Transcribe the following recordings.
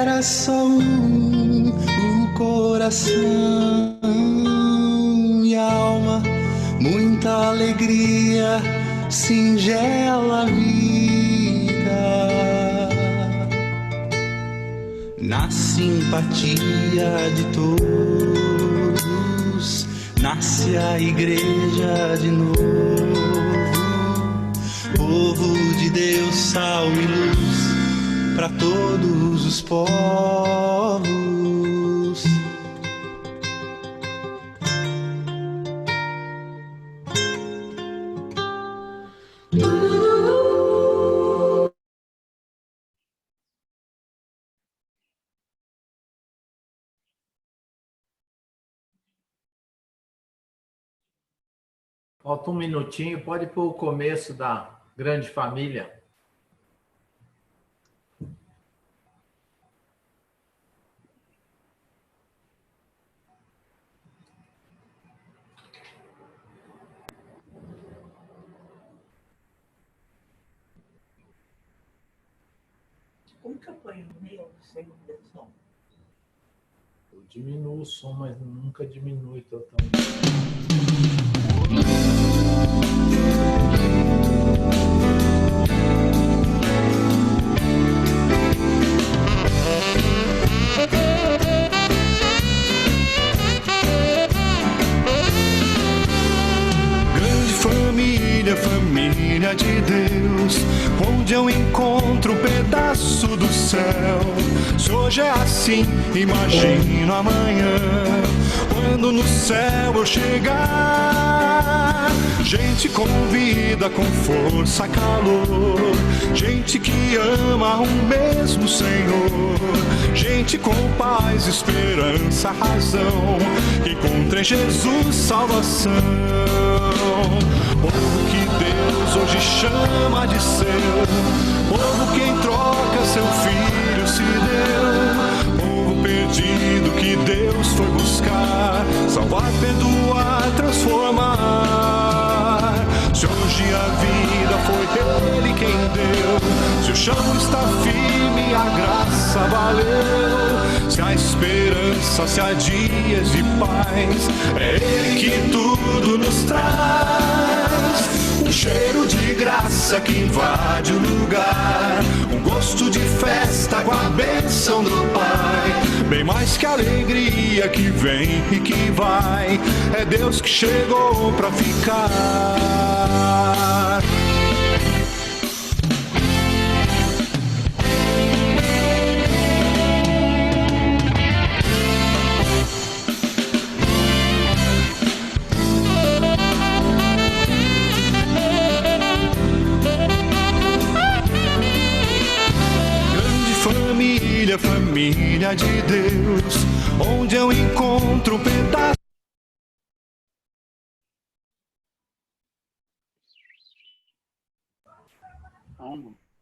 era só o coração e a alma, muita alegria, singela vida. Na simpatia de todos, nasce a igreja de novo. Povo de Deus, sal e luz para todos os povos. Falta um minutinho, pode pôr o começo da Grande Família. Como que eu ponho no meu sem som? Eu diminuo o som, mas nunca diminui totalmente. Grande família, família de Deus, onde eu encontro um pedaço do céu. Se hoje é assim, imagino amanhã, quando no céu eu chegar. Gente com vida, com força, calor, gente que ama o mesmo Senhor, gente com paz, esperança, razão, que encontra em Jesus salvação. Povo que Deus hoje chama de seu, povo que em troca seu filho se deu, povo perdido que Deus foi buscar, salvar, perdoar, transformar. Se hoje a vida foi Ele quem deu, se o chão está firme, a graça valeu, se a esperança, se há dias de paz, é Ele que tudo nos traz. Um cheiro de graça que invade o lugar, um gosto de festa com a bênção do Pai, bem mais que alegria que vem e que vai, é Deus que chegou pra ficar. Família de Deus, onde eu encontro um pedaço.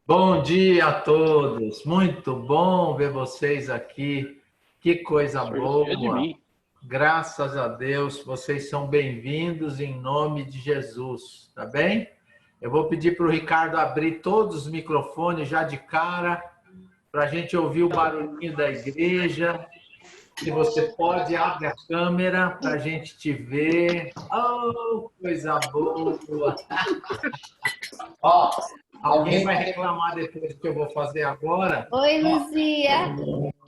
Bom dia a todos, muito bom ver vocês aqui, que coisa boa, graças a Deus, vocês são bem-vindos em nome de Jesus, tá bem? Eu vou pedir para o Ricardo abrir todos os microfones já de cara, para a gente ouvir o barulhinho da igreja. Se você pode, abre a câmera para a gente te ver. Oh, coisa boa! Ó, alguém vai reclamar depois do que eu vou fazer agora? Oi, Luzia.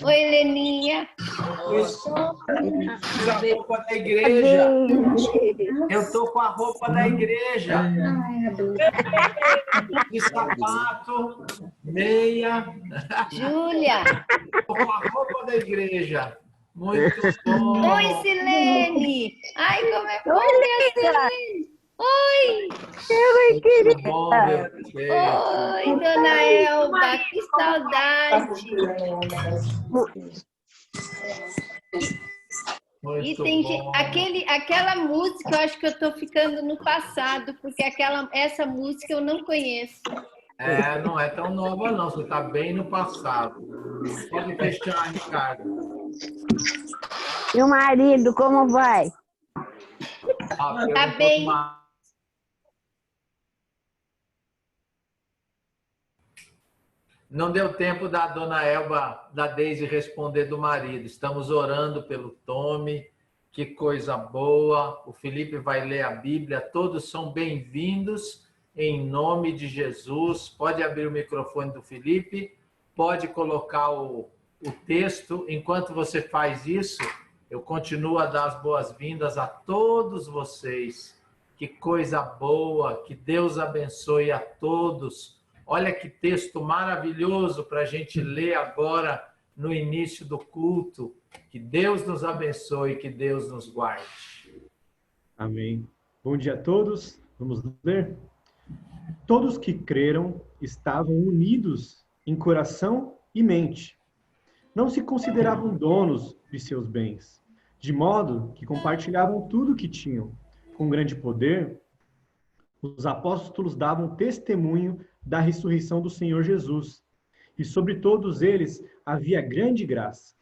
Oi, Leninha. A roupa da igreja. Eu tô com a roupa da igreja. De sapato, meia. Júlia. Tô com a roupa da igreja. Muito bom. Oi, Silene. Ai, como é bom ver a Silene. Oi. Oi, querida. Bom ver você. Oi, dona Elba. Que saudade. Muito E tem bom. aquela música, eu acho que eu estou ficando no passado, porque essa música eu não conheço. É, não é tão nova não, você está bem no passado. Pode fechar, Ricardo. E o marido, como vai? Tá bem. Não deu tempo da dona Elba, da Deise responder do marido. Estamos orando pelo Tome. Que coisa boa. O Felipe vai ler a Bíblia. Todos são bem-vindos em nome de Jesus. Pode abrir o microfone do Felipe. Pode colocar o texto. Enquanto você faz isso, eu continuo a dar as boas-vindas a todos vocês. Que coisa boa. Que Deus abençoe a todos. Olha que texto maravilhoso para a gente ler agora no início do culto. Que Deus nos abençoe, que Deus nos guarde. Amém. Bom dia a todos. Vamos ler? Todos que creram estavam unidos em coração e mente. Não se consideravam donos de seus bens, de modo que compartilhavam tudo o que tinham. Com grande poder, os apóstolos davam testemunho da ressurreição do Senhor Jesus, e sobre todos eles havia grande graça.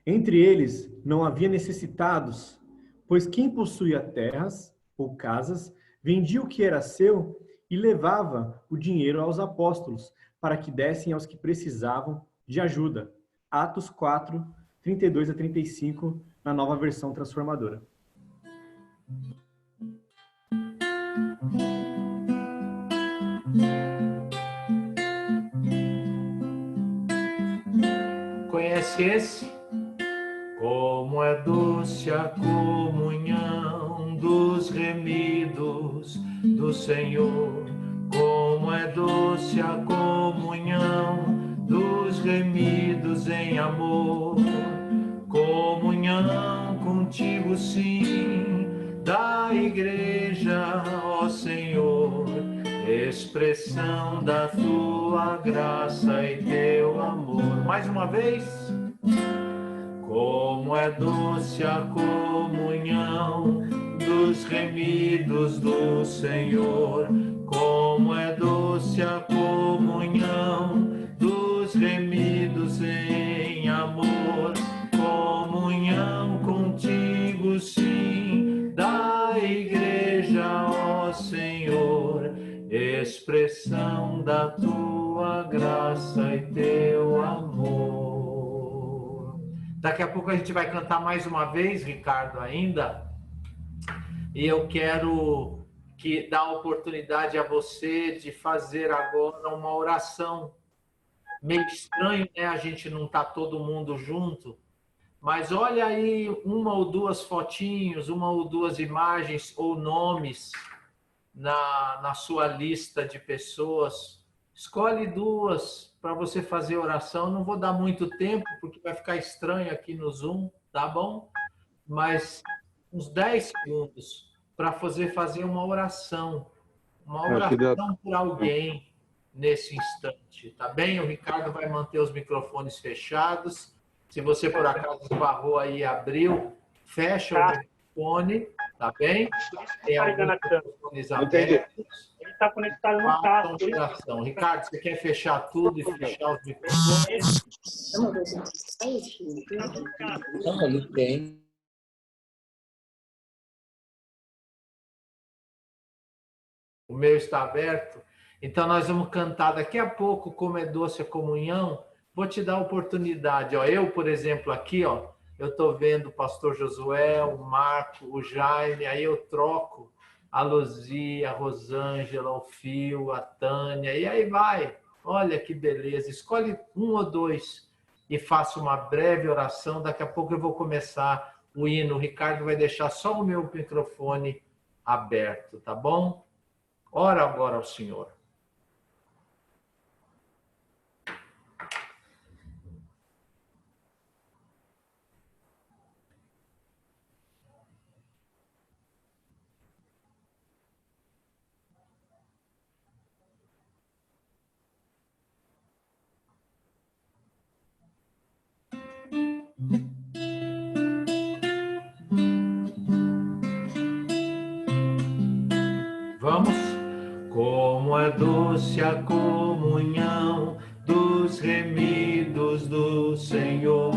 Entre eles não havia necessitados, pois quem possuía terras ou casas, vendia o que era seu e levava o dinheiro aos apóstolos, para que dessem aos que precisavam de ajuda. Atos 4, 32 a 35, na Nova Versão Transformadora. Conhece esse? Como é doce a comunhão dos remidos do Senhor. Como é doce a comunhão dos remidos em amor. Comunhão contigo, sim, da igreja, ó Senhor. Expressão da tua graça e teu amor. Mais uma vez. Como é doce a comunhão dos remidos do Senhor. Como é doce a comunhão dos remidos em amor. Comunhão contigo, sim, da igreja, ó Senhor. Expressão da tua graça e teu amor. Daqui a pouco a gente vai cantar mais uma vez, Ricardo, ainda. E eu quero dar a oportunidade a você de fazer agora uma oração. Meio estranho, né? A gente não tá todo mundo junto. Mas olha aí uma ou duas fotinhos, uma ou duas imagens ou nomes na sua lista de pessoas. Escolhe duas para você fazer oração. Não vou dar muito tempo, porque vai ficar estranho aqui no Zoom, tá bom? Mas uns 10 segundos para fazer uma oração. Uma oração por alguém nesse instante, tá bem? O Ricardo vai manter os microfones fechados. Se você, por acaso, esbarrou aí e abriu, fecha o microfone, tá bem? Tem alguns microfones abertos. Ele está conectado no carro. Ricardo, você quer fechar tudo e fechar os microfones? Não, ele tem. O meu está aberto. Então, nós vamos cantar daqui a pouco, Como é Doce a Comunhão. Vou te dar a oportunidade. Ó. Eu, por exemplo, aqui, ó, eu estou vendo o pastor Josué, o Marco, o Jaime, aí eu troco a Luzia, a Rosângela, o Fio, a Tânia, e aí vai. Olha que beleza. Escolhe um ou dois e faça uma breve oração. Daqui a pouco eu vou começar o hino. O Ricardo vai deixar só o meu microfone aberto, tá bom? Ora agora ao Senhor. Vamos? Como é doce a comunhão dos remidos do Senhor.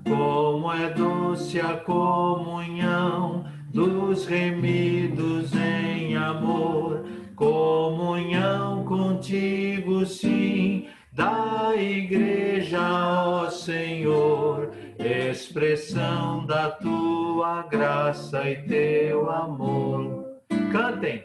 Como é doce a comunhão dos remidos em amor. Comunhão contigo, sim, da igreja, ó Senhor, expressão da tua graça e teu amor. Cantem!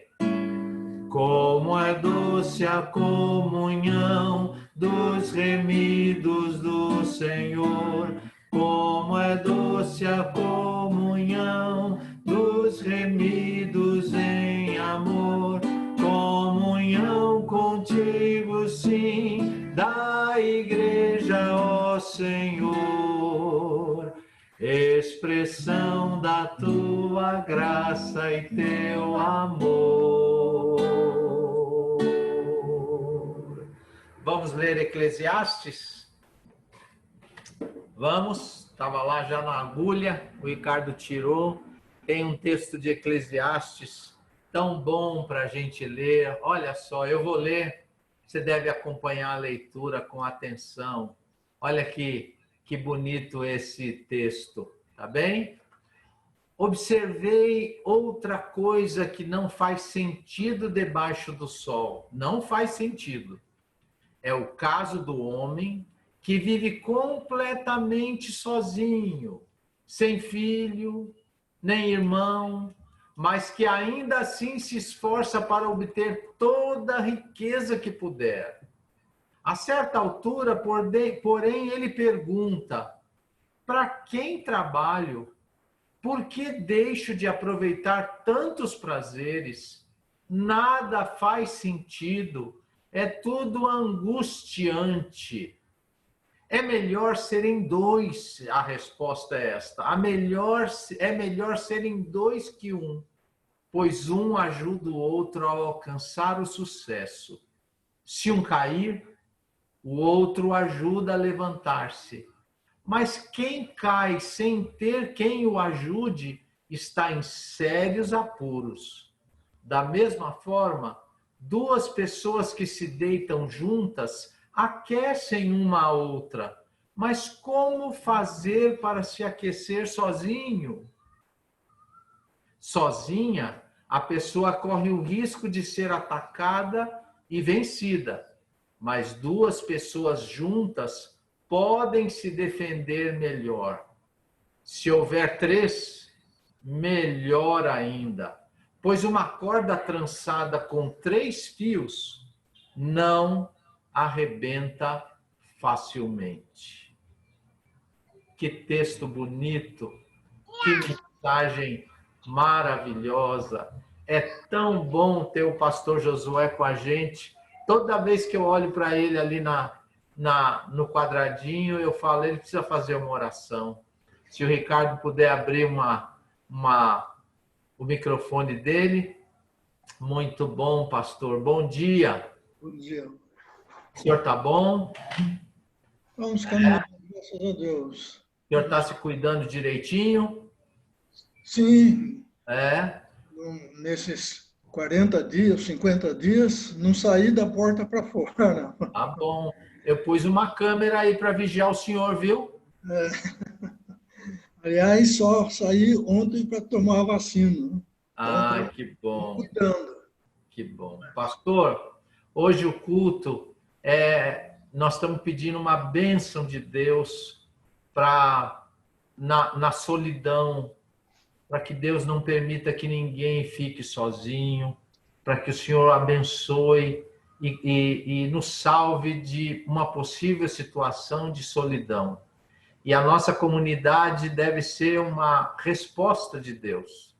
Como é doce a comunhão dos remidos do Senhor, como é doce a comunhão dos remidos em amor, comunhão contigo, sim, da igreja, ó Senhor, expressão da tua graça e teu amor. Vamos ler Eclesiastes? Vamos, estava lá já na agulha, o Ricardo tirou. Tem um texto de Eclesiastes tão bom para a gente ler. Olha só, eu vou ler, você deve acompanhar a leitura com atenção. Olha que bonito esse texto, tá bem? Observei outra coisa que não faz sentido debaixo do sol. Não faz sentido. É o caso do homem que vive completamente sozinho, sem filho, nem irmão, mas que ainda assim se esforça para obter toda a riqueza que puder. A certa altura, porém, ele pergunta: para quem trabalho? Por que deixo de aproveitar tantos prazeres? Nada faz sentido. É tudo angustiante. É melhor serem dois, a resposta é esta. É melhor serem dois que um, pois um ajuda o outro a alcançar o sucesso. Se um cair, o outro ajuda a levantar-se. Mas quem cai sem ter quem o ajude está em sérios apuros. Da mesma forma, duas pessoas que se deitam juntas aquecem uma a outra. Mas como fazer para se aquecer sozinho? Sozinha, a pessoa corre o risco de ser atacada e vencida. Mas duas pessoas juntas podem se defender melhor. Se houver três, melhor ainda, pois uma corda trançada com 3 fios não arrebenta facilmente. Que texto bonito, que mensagem maravilhosa. É tão bom ter o pastor Josué com a gente. Toda vez que eu olho para ele ali no quadradinho, eu falo, ele precisa fazer uma oração. Se o Ricardo puder abrir o microfone dele. Muito bom, pastor. Bom dia. Bom dia. O senhor está bom? Vamos caminhar, graças a Deus. O senhor está se cuidando direitinho? Sim. É? Nesses 40 dias, 50 dias, não saí da porta para fora. Não. Tá bom. Eu pus uma câmera aí para vigiar o senhor, viu? É. Aliás, só saí ontem para tomar a vacina. Ai, que bom. Cuidando. Que bom. Pastor, hoje o culto, nós estamos pedindo uma bênção de Deus na solidão, para que Deus não permita que ninguém fique sozinho, para que o Senhor abençoe e nos salve de uma possível situação de solidão. E a nossa comunidade deve ser uma resposta de Deus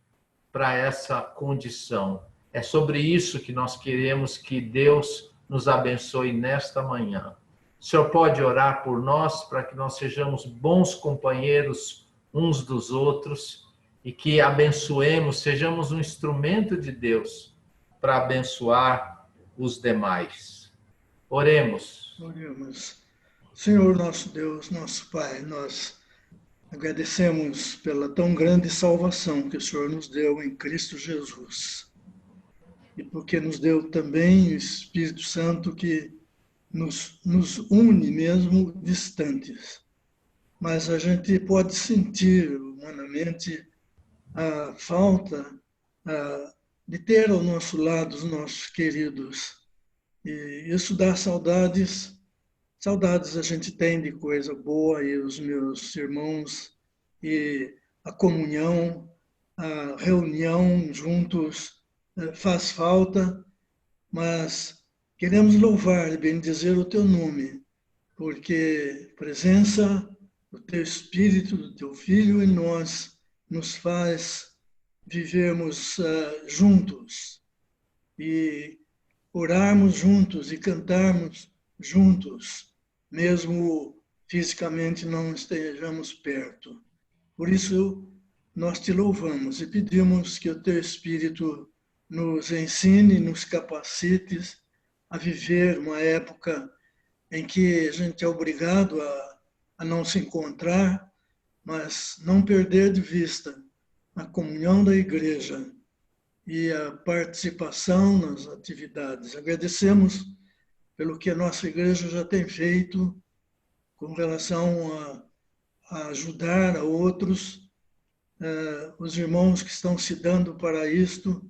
para essa condição. É sobre isso que nós queremos que Deus nos abençoe nesta manhã. O Senhor pode orar por nós para que nós sejamos bons companheiros uns dos outros e que abençoemos, sejamos um instrumento de Deus para abençoar os demais. Oremos. Oremos. Senhor nosso Deus, nosso Pai, nós agradecemos pela tão grande salvação que o Senhor nos deu em Cristo Jesus. E porque nos deu também o Espírito Santo que nos une mesmo distantes. Mas a gente pode sentir humanamente a falta de ter ao nosso lado os nossos queridos. E isso dá saudades. Saudades a gente tem de coisa boa, e os meus irmãos, e a comunhão, a reunião juntos faz falta, mas queremos louvar e bendizer o teu nome, porque a presença do teu Espírito, do teu Filho em nós, nos faz vivermos juntos e orarmos juntos e cantarmos juntos, mesmo fisicamente não estejamos perto. Por isso, nós te louvamos e pedimos que o teu Espírito nos ensine, nos capacite a viver uma época em que a gente é obrigado a não se encontrar, mas não perder de vista a comunhão da igreja e a participação nas atividades. Agradecemos pelo que a nossa igreja já tem feito com relação a ajudar a outros, os irmãos que estão se dando para isto.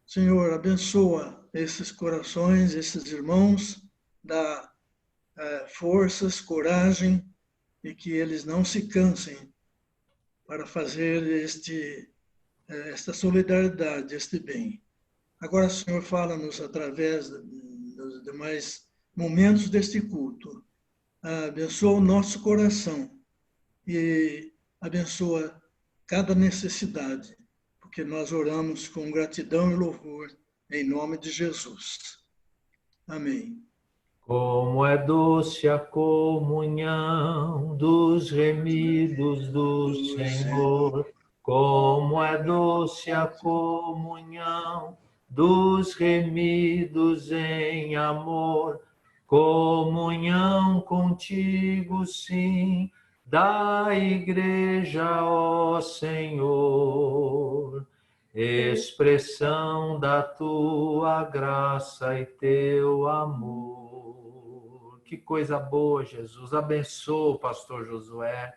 Senhor, abençoa esses corações, esses irmãos, dá forças, coragem, e que eles não se cansem para fazer esta solidariedade, este bem. Agora, Senhor, fala-nos através dos demais momentos deste culto. Abençoa o nosso coração e abençoa cada necessidade, porque nós oramos com gratidão e louvor, em nome de Jesus. Amém. Como é doce a comunhão dos remidos do Senhor, como é doce a comunhão dos remidos em amor, comunhão contigo, sim, da igreja, ó Senhor, expressão da tua graça e teu amor. Que coisa boa, Jesus. Abençoa o pastor Josué,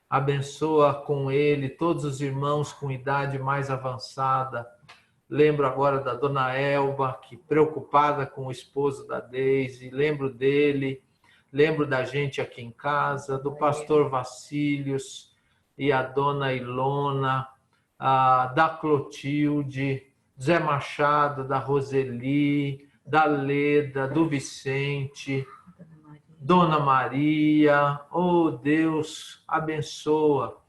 abençoa com ele todos os irmãos com idade mais avançada. Lembro agora da dona Elba, que preocupada com o esposo da Deise, lembro dele, lembro da gente aqui em casa, do pastor Vacílios e a dona Ilona, da Clotilde, Zé Machado, da Roseli, da Leda, do Vicente, Dona Maria. Oh Deus, abençoa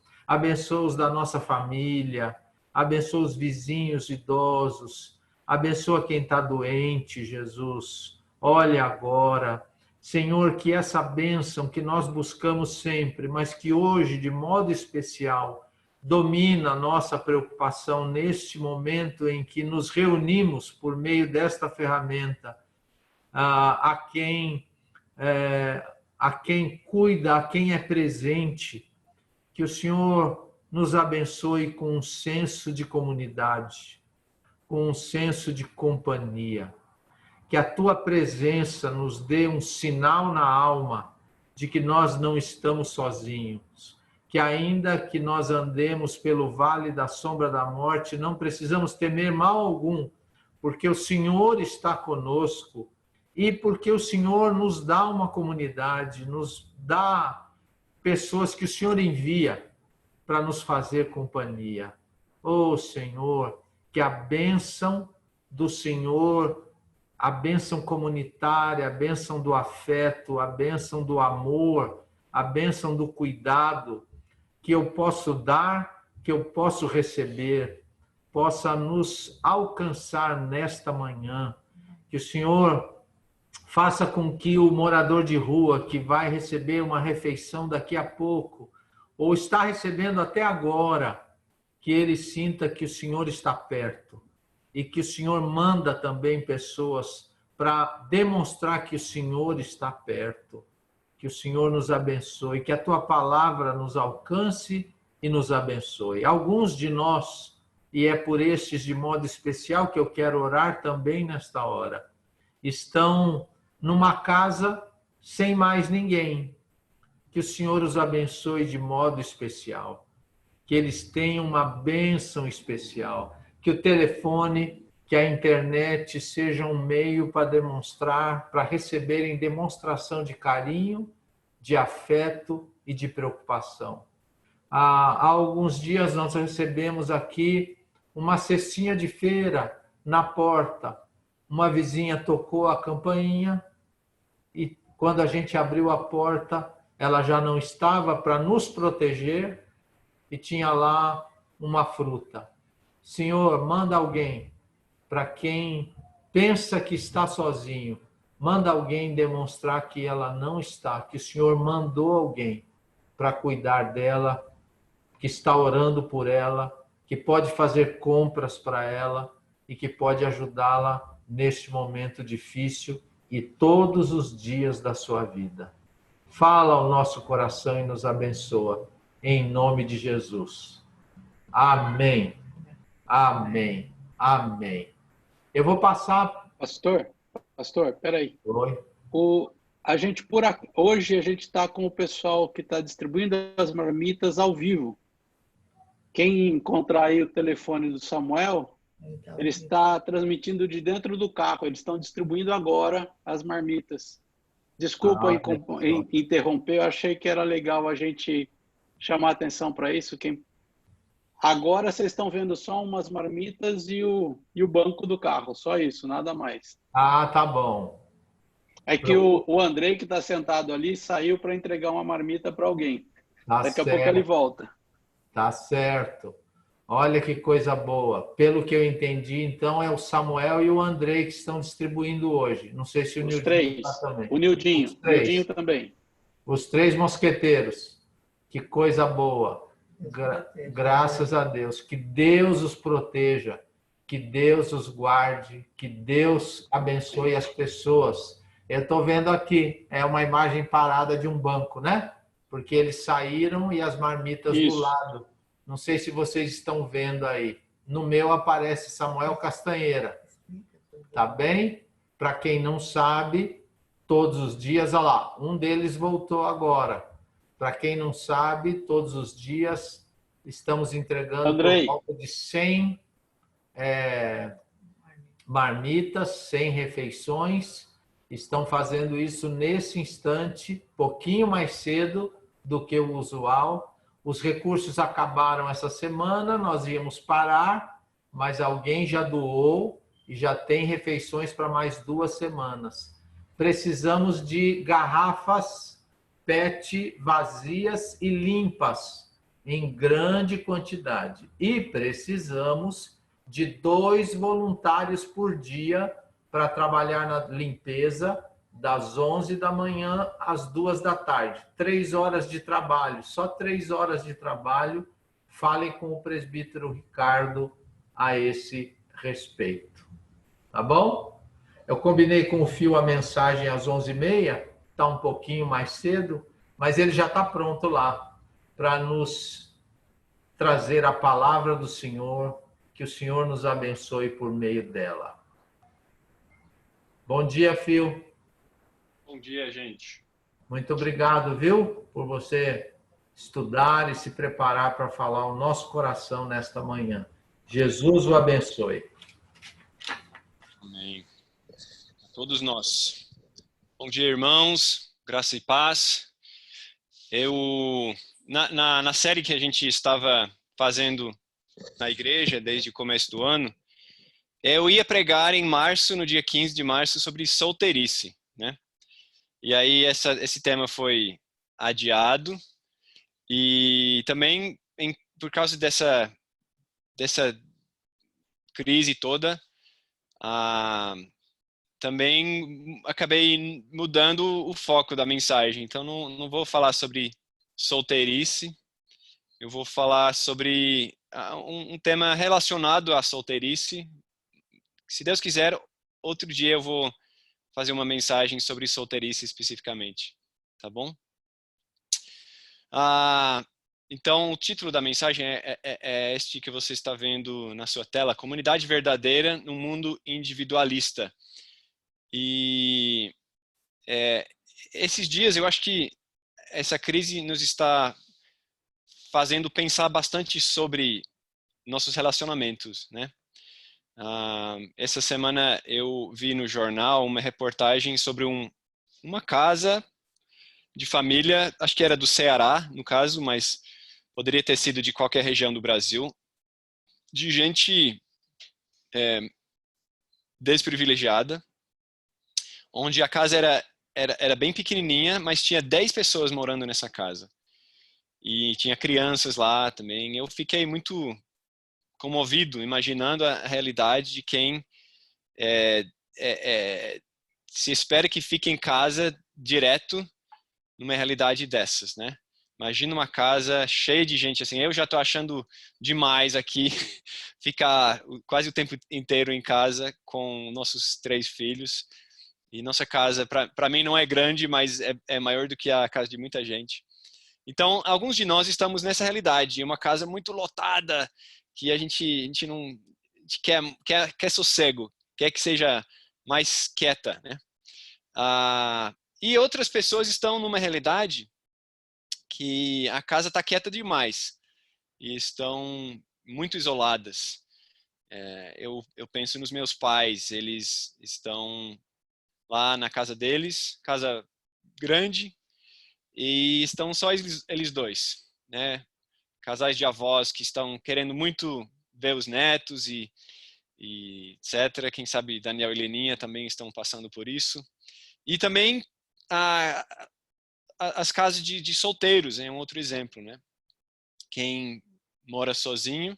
os da nossa família, abençoa os vizinhos idosos, abençoa quem está doente, Jesus. Olha agora, Senhor, que essa bênção que nós buscamos sempre, mas que hoje, de modo especial, domina a nossa preocupação neste momento em que nos reunimos por meio desta ferramenta, a quem cuida, a quem é presente, que o Senhor nos abençoe com um senso de comunidade, com um senso de companhia, que a tua presença nos dê um sinal na alma de que nós não estamos sozinhos, que ainda que nós andemos pelo vale da sombra da morte, não precisamos temer mal algum, porque o Senhor está conosco e porque o Senhor nos dá uma comunidade, nos dá pessoas que o Senhor envia para nos fazer companhia. Oh, Senhor, que a bênção do Senhor, a bênção comunitária, a bênção do afeto, a bênção do amor, a bênção do cuidado, que eu posso dar, que eu posso receber, possa nos alcançar nesta manhã. Que o Senhor faça com que o morador de rua que vai receber uma refeição daqui a pouco, ou está recebendo até agora, que ele sinta que o Senhor está perto e que o Senhor manda também pessoas para demonstrar que o Senhor está perto. Que o Senhor nos abençoe, que a tua palavra nos alcance e nos abençoe. Alguns de nós, e é por estes de modo especial que eu quero orar também nesta hora, estão numa casa sem mais ninguém. Que o Senhor os abençoe de modo especial. Que eles tenham uma bênção especial. Que o telefone, que que a internet seja um meio para demonstrar, para receberem demonstração de carinho, de afeto e de preocupação. Há alguns dias nós recebemos aqui uma cestinha de feira na porta. Uma vizinha tocou a campainha e quando a gente abriu a porta, ela já não estava para nos proteger e tinha lá uma fruta. Senhor, manda alguém para quem pensa que está sozinho. Manda alguém demonstrar que ela não está, que o Senhor mandou alguém para cuidar dela, que está orando por ela, que pode fazer compras para ela e que pode ajudá-la neste momento difícil e todos os dias da sua vida. Fala ao nosso coração e nos abençoa, em nome de Jesus. Amém. Amém. Amém. Eu vou passar... Pastor, peraí. Oi. Hoje a gente está com o pessoal que está distribuindo as marmitas ao vivo. Quem encontrar aí o telefone do Samuel, ele está transmitindo de dentro do carro. Eles estão distribuindo agora as marmitas. Desculpa interromper, eu achei que era legal a gente chamar atenção para isso. Agora vocês estão vendo só umas marmitas e o banco do carro, só isso, nada mais. Ah, tá bom. É que o Andrei, que está sentado ali, saiu para entregar uma marmita para alguém. Daqui a pouco ele volta. Tá certo. Olha que coisa boa. Pelo que eu entendi, então, é o Samuel e o Andrei que estão distribuindo hoje. Não sei se o Nildinho está também. O Nildinho. O Nildinho também. Os 3 mosqueteiros. Que coisa boa. Graças a Deus. Que Deus os proteja. Que Deus os guarde. Que Deus abençoe as pessoas. Eu estou vendo aqui. É uma imagem parada de um banco, né? Porque eles saíram e as marmitas do lado. Não sei se vocês estão vendo aí. No meu aparece Samuel Castanheira. Tá bem? Para quem não sabe, todos os dias, olha lá, um deles voltou agora. Para quem não sabe, todos os dias estamos entregando Andrei, por volta de 100 marmitas, 100 refeições. Estão fazendo isso nesse instante, pouquinho mais cedo do que o usual. Os recursos acabaram essa semana, nós íamos parar, mas alguém já doou e já tem refeições para mais 2 semanas. Precisamos de garrafas PET vazias e limpas, em grande quantidade. E precisamos de 2 voluntários por dia para trabalhar na limpeza, das 11 da manhã às 2 da tarde. 3 horas de trabalho, só 3 horas de trabalho. Falem com o presbítero Ricardo a esse respeito. Tá bom? Eu combinei com o Fio a mensagem às 11h30, está um pouquinho mais cedo, mas ele já está pronto lá para nos trazer a palavra do Senhor, que o Senhor nos abençoe por meio dela. Bom dia, Fio. Bom dia, gente. Muito obrigado, viu, por você estudar e se preparar para falar o nosso coração nesta manhã. Jesus o abençoe. Amém. A todos nós. Bom dia, irmãos. Graça e paz. Na série que a gente estava fazendo na igreja desde o começo do ano, eu ia pregar em março, no dia 15 de março, sobre solteirice, né? E aí esse tema foi adiado e também por causa dessa crise toda, também acabei mudando o foco da mensagem. Então não vou falar sobre solteirice, eu vou falar sobre um tema relacionado à solteirice. Se Deus quiser, outro dia eu vou fazer uma mensagem sobre solteirice especificamente, tá bom? Então, o título da mensagem é este que você está vendo na sua tela: Comunidade Verdadeira num Mundo Individualista. E esses dias eu acho que essa crise nos está fazendo pensar bastante sobre nossos relacionamentos, né? Essa semana eu vi no jornal uma reportagem sobre uma casa de família, acho que era do Ceará, no caso, mas poderia ter sido de qualquer região do Brasil, de gente desprivilegiada, onde a casa era bem pequenininha, mas tinha 10 pessoas morando nessa casa. E tinha crianças lá também. Eu fiquei muito comovido, imaginando a realidade de quem se espera que fique em casa direto numa realidade dessas, né? Imagina uma casa cheia de gente assim. Eu já estou achando demais aqui ficar quase o tempo inteiro em casa com nossos 3 filhos. E nossa casa, para mim, não é grande, mas é maior do que a casa de muita gente. Então, alguns de nós estamos nessa realidade. Uma casa muito lotada, que a gente não a gente quer sossego, quer que seja mais quieta, né? E outras pessoas estão numa realidade que a casa está quieta demais e estão muito isoladas. Eu penso nos meus pais, eles estão lá na casa deles, casa grande, e estão só eles dois, né? Casais de avós que estão querendo muito ver os netos e etc. Quem sabe Daniel e Leninha também estão passando por isso. E também as casas de solteiros, é um outro exemplo, né? Quem mora sozinho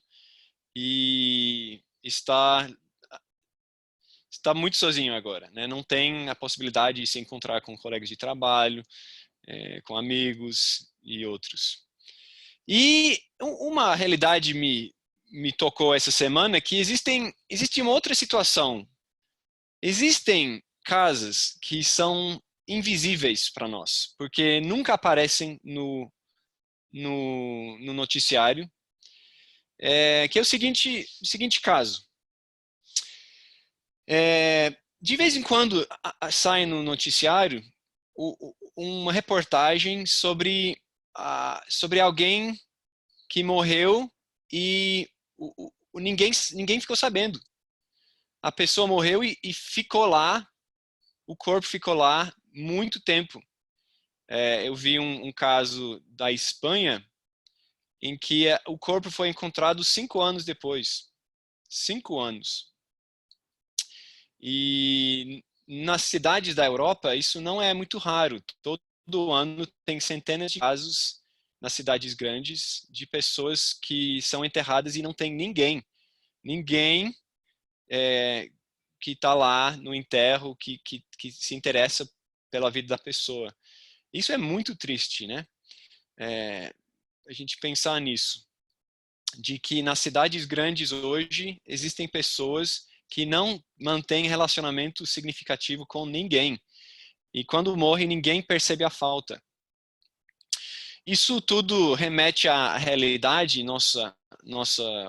e está muito sozinho agora, né? Não tem a possibilidade de se encontrar com colegas de trabalho, com amigos e outros. E uma realidade me tocou essa semana, que existe uma outra situação. Existem casas que são invisíveis para nós, porque nunca aparecem no noticiário, que é o seguinte caso. De vez em quando sai no noticiário uma reportagem sobre alguém que morreu e ninguém ficou sabendo. A pessoa morreu e ficou lá, o corpo ficou lá muito tempo. Eu vi um caso da Espanha em que o corpo foi encontrado 5 anos depois. 5 anos. E nas cidades da Europa, isso não é muito raro. Todo ano tem centenas de casos nas cidades grandes de pessoas que são enterradas e não tem ninguém que está lá no enterro, que se interessa pela vida da pessoa. Isso é muito triste, né? A gente pensar nisso, de que nas cidades grandes hoje existem pessoas que não mantêm relacionamento significativo com ninguém. E quando morre, ninguém percebe a falta. Isso tudo remete à realidade nossa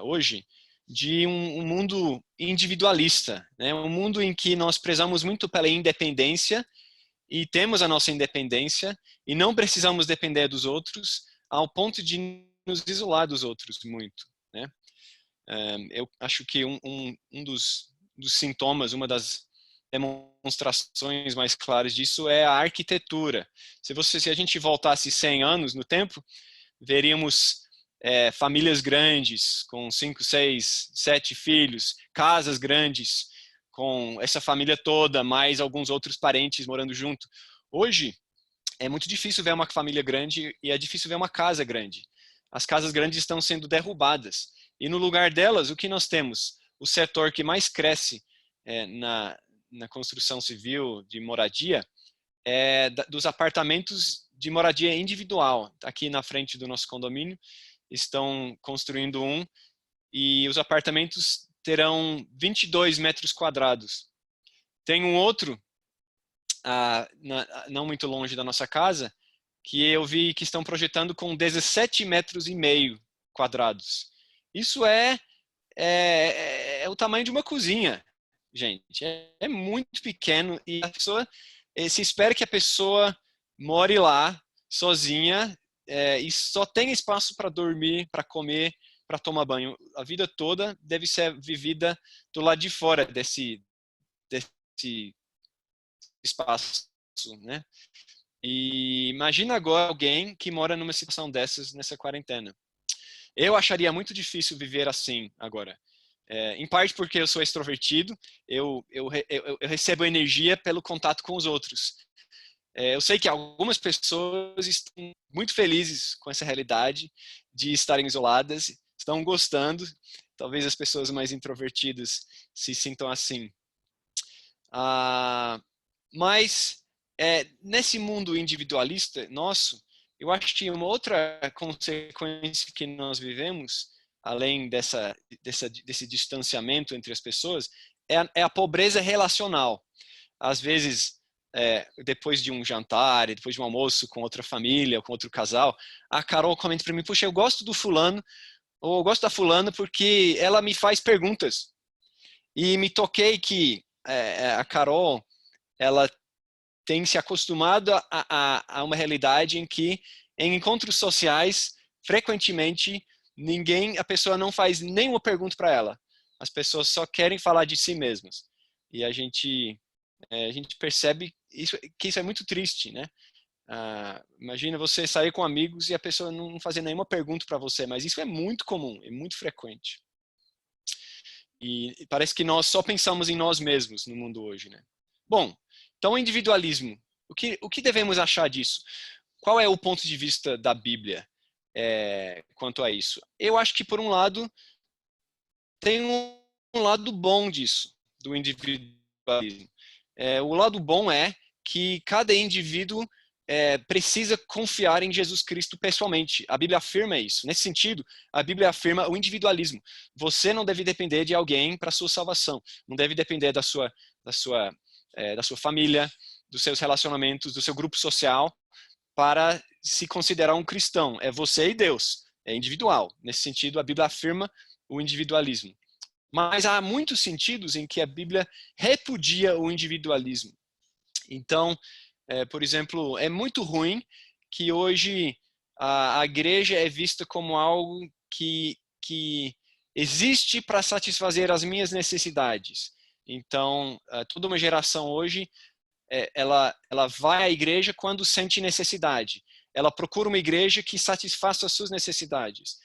hoje, de um mundo individualista, né? Um mundo em que nós prezamos muito pela independência e temos a nossa independência e não precisamos depender dos outros ao ponto de nos isolar dos outros muito, né? Eu acho que um dos sintomas, uma das demonstrações mais claras disso é a arquitetura. Se a gente voltasse 100 anos no tempo, veríamos famílias grandes, com 5, 6, 7 filhos, casas grandes, com essa família toda, mais alguns outros parentes morando junto. Hoje, é muito difícil ver uma família grande e é difícil ver uma casa grande. As casas grandes estão sendo derrubadas. E no lugar delas, o que nós temos? O setor que mais cresce na construção civil de moradia é dos apartamentos de moradia individual. Aqui na frente do nosso condomínio estão construindo e os apartamentos terão 22 metros quadrados. Tem um outro, não muito longe da nossa casa, que eu vi que estão projetando com 17 metros e meio quadrados. Isso é o tamanho de uma cozinha, gente. É muito pequeno e a pessoa se espera que a pessoa more lá sozinha e só tenha espaço para dormir, para comer para tomar banho. A vida toda deve ser vivida do lado de fora desse espaço, né? E imagina agora alguém que mora numa situação dessas nessa quarentena. Eu acharia muito difícil viver assim agora. Em parte porque eu sou extrovertido, eu recebo energia pelo contato com os outros. Eu sei que algumas pessoas estão muito felizes com essa realidade de estarem isoladas, estão gostando. Talvez as pessoas mais introvertidas se sintam assim. Mas nesse mundo individualista nosso, eu acho que uma outra consequência que nós vivemos, além desse distanciamento entre as pessoas, é a pobreza relacional. Às vezes, depois de um jantar, depois de um almoço com outra família, com outro casal, a Carol comenta para mim: puxa, eu gosto do fulano, ou eu gosto da fulana porque ela me faz perguntas. E me toquei que a Carol, ela tem se acostumado a uma realidade em que, em encontros sociais, frequentemente, a pessoa não faz nenhuma pergunta para ela. As pessoas só querem falar de si mesmas. E a gente percebe que isso é muito triste, né? Imagina você sair com amigos e a pessoa não fazer nenhuma pergunta para você, mas isso é muito comum, é muito frequente. E parece que nós só pensamos em nós mesmos no mundo hoje, né? Bom, então o individualismo, o que devemos achar disso? Qual é o ponto de vista da Bíblia quanto a isso? Eu acho que, por um lado, tem um lado bom disso, do individualismo. O lado bom é que cada indivíduo precisa confiar em Jesus Cristo pessoalmente. A Bíblia afirma isso. Nesse sentido, a Bíblia afirma o individualismo. Você não deve depender de alguém para a sua salvação. Não deve depender da sua família, dos seus relacionamentos, do seu grupo social, para se considerar um cristão. É você e Deus. É individual. Nesse sentido, a Bíblia afirma o individualismo. Mas há muitos sentidos em que a Bíblia repudia o individualismo. Então, por exemplo, é muito ruim que hoje a igreja é vista como algo que existe para satisfazer as minhas necessidades. Então, toda uma geração hoje, ela vai à igreja quando sente necessidade. Ela procura uma igreja que satisfaça as suas necessidades.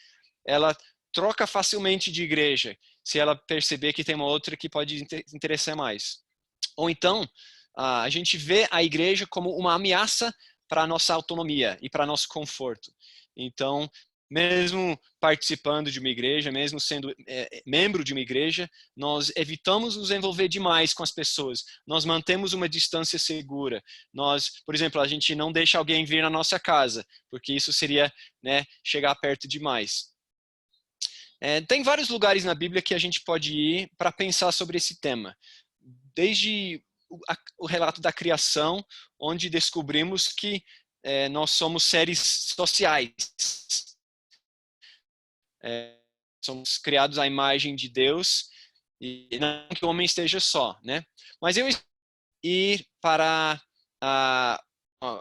Ela troca facilmente de igreja se ela perceber que tem uma outra que pode interessar mais. Ou então, a gente vê a igreja como uma ameaça para a nossa autonomia e para nosso conforto. Então, mesmo participando de uma igreja, mesmo sendo membro de uma igreja, nós evitamos nos envolver demais com as pessoas. Nós mantemos uma distância segura. Por exemplo, a gente não deixa alguém vir na nossa casa, porque isso seria, chegar perto demais. Tem vários lugares na Bíblia que a gente pode ir para pensar sobre esse tema. Desde o relato da criação, onde descobrimos que nós somos seres sociais. Somos criados à imagem de Deus, e não que o homem esteja só, né? Mas eu ir para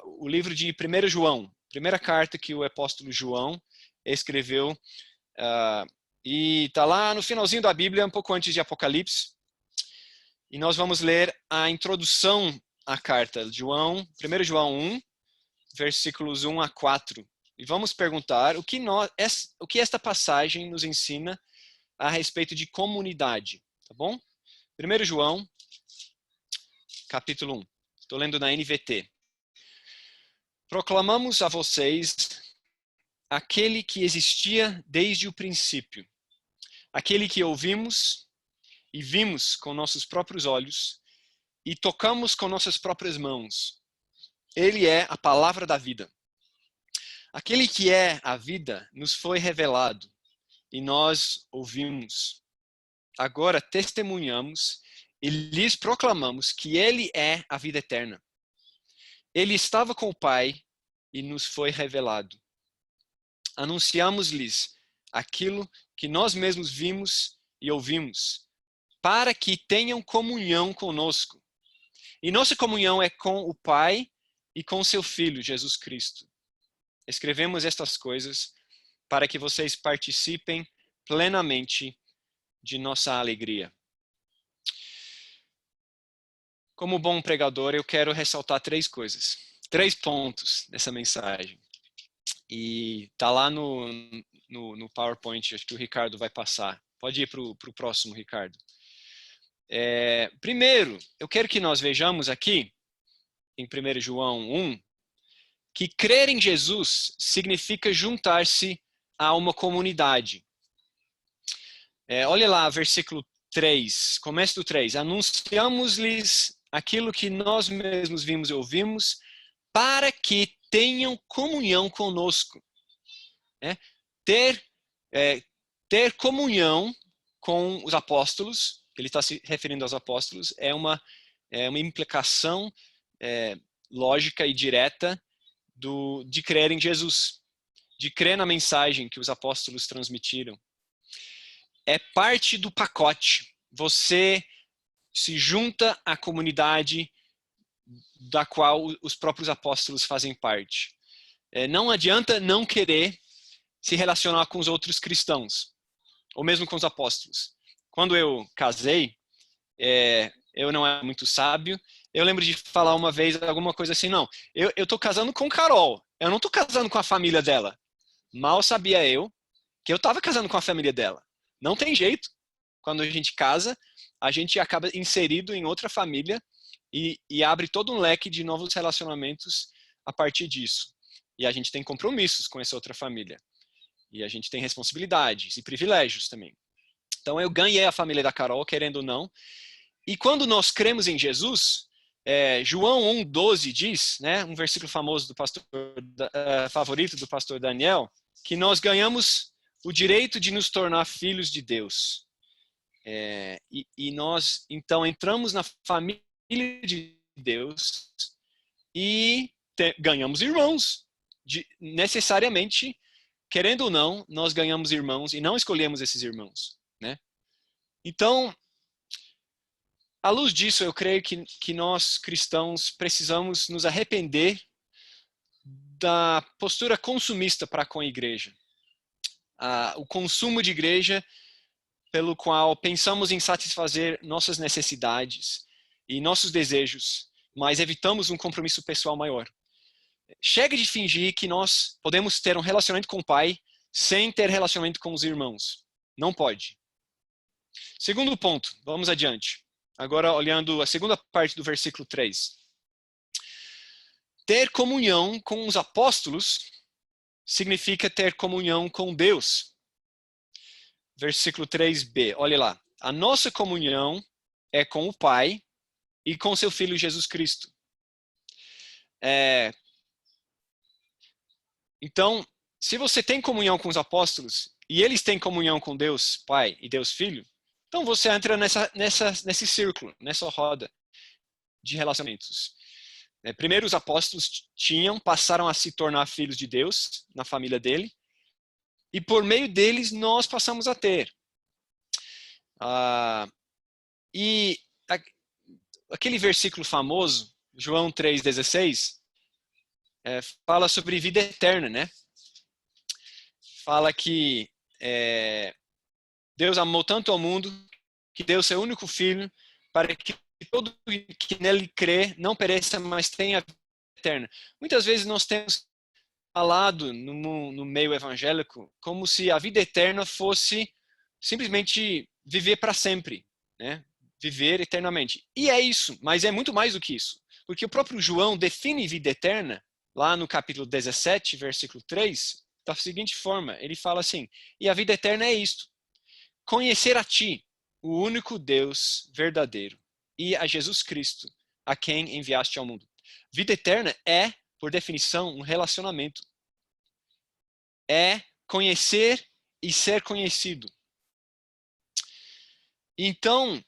o livro de 1 João, primeira carta que o apóstolo João escreveu, e está lá no finalzinho da Bíblia, um pouco antes de Apocalipse. E nós vamos ler a introdução à carta de João, 1 João 1, versículos 1 a 4. E vamos perguntar o que esta passagem nos ensina a respeito de comunidade, tá bom? 1 João, capítulo 1. Estou lendo na NVT. Proclamamos a vocês aquele que existia desde o princípio, aquele que ouvimos e vimos com nossos próprios olhos e tocamos com nossas próprias mãos. Ele é a palavra da vida. Aquele que é a vida nos foi revelado e nós ouvimos. Agora testemunhamos e lhes proclamamos que ele é a vida eterna. Ele estava com o Pai e nos foi revelado. Anunciamos-lhes aquilo que nós mesmos vimos e ouvimos, para que tenham comunhão conosco. E nossa comunhão é com o Pai e com seu Filho, Jesus Cristo. Escrevemos estas coisas para que vocês participem plenamente de nossa alegria. Como bom pregador, eu quero ressaltar 3 coisas, 3 pontos dessa mensagem. E tá lá no PowerPoint, acho que o Ricardo vai passar. Pode ir para o próximo, Ricardo. Primeiro, eu quero que nós vejamos aqui, em 1 João 1, que crer em Jesus significa juntar-se a uma comunidade. Olha lá, versículo 3, começo do 3. Anunciamos-lhes aquilo que nós mesmos vimos e ouvimos, para que tenham comunhão conosco. Ter comunhão com os apóstolos, ele está se referindo aos apóstolos, é uma implicação lógica e direta de crer em Jesus, de crer na mensagem que os apóstolos transmitiram. É parte do pacote. Você se junta à comunidade da qual os próprios apóstolos fazem parte. Não adianta não querer se relacionar com os outros cristãos, ou mesmo com os apóstolos. Quando eu casei, eu não era muito sábio, eu lembro de falar uma vez alguma coisa assim, não, eu estou casando com Carol, eu não estou casando com a família dela. Mal sabia eu que eu estava casando com a família dela. Não tem jeito. Quando a gente casa, a gente acaba inserido em outra família e abre todo um leque de novos relacionamentos a partir disso. E a gente tem compromissos com essa outra família. E a gente tem responsabilidades e privilégios também. Então eu ganhei a família da Carol, querendo ou não. E quando nós cremos em Jesus, João 1,12 diz, né, um versículo famoso do pastor, favorito do pastor Daniel, que nós ganhamos o direito de nos tornar filhos de Deus. E nós, então, entramos na família de Deus e ganhamos irmãos. Necessariamente, querendo ou não, nós ganhamos irmãos e não escolhemos esses irmãos, né? Então, à luz disso, eu creio que nós, cristãos, precisamos nos arrepender da postura consumista para com a igreja. O consumo de igreja pelo qual pensamos em satisfazer nossas necessidades e nossos desejos, mas evitamos um compromisso pessoal maior. Chega de fingir que nós podemos ter um relacionamento com o Pai sem ter relacionamento com os irmãos. Não pode. Segundo ponto, vamos adiante. Agora olhando a segunda parte do versículo 3. Ter comunhão com os apóstolos significa ter comunhão com Deus. Versículo 3b, olha lá. A nossa comunhão é com o Pai e com seu Filho Jesus Cristo. Então, se você tem comunhão com os apóstolos e eles têm comunhão com Deus Pai e Deus Filho, então você entra nesse círculo, nessa roda de relacionamentos. Primeiro os apóstolos passaram a se tornar filhos de Deus na família dele, e por meio deles nós passamos a ter. E aquele versículo famoso, João 3,16, fala sobre vida eterna, né? Fala que Deus amou tanto ao mundo que deu seu único filho para que todo que nele crê não pereça, mas tenha vida eterna. Muitas vezes nós temos falado no meio evangélico como se a vida eterna fosse simplesmente viver para sempre, né? Viver eternamente. E é isso, mas é muito mais do que isso. Porque o próprio João define vida eterna, lá no capítulo 17, versículo 3, da seguinte forma, ele fala assim, e a vida eterna é isto, conhecer a ti, o único Deus verdadeiro, e a Jesus Cristo, a quem enviaste ao mundo. Vida eterna é, por definição, um relacionamento. É conhecer e ser conhecido. Então,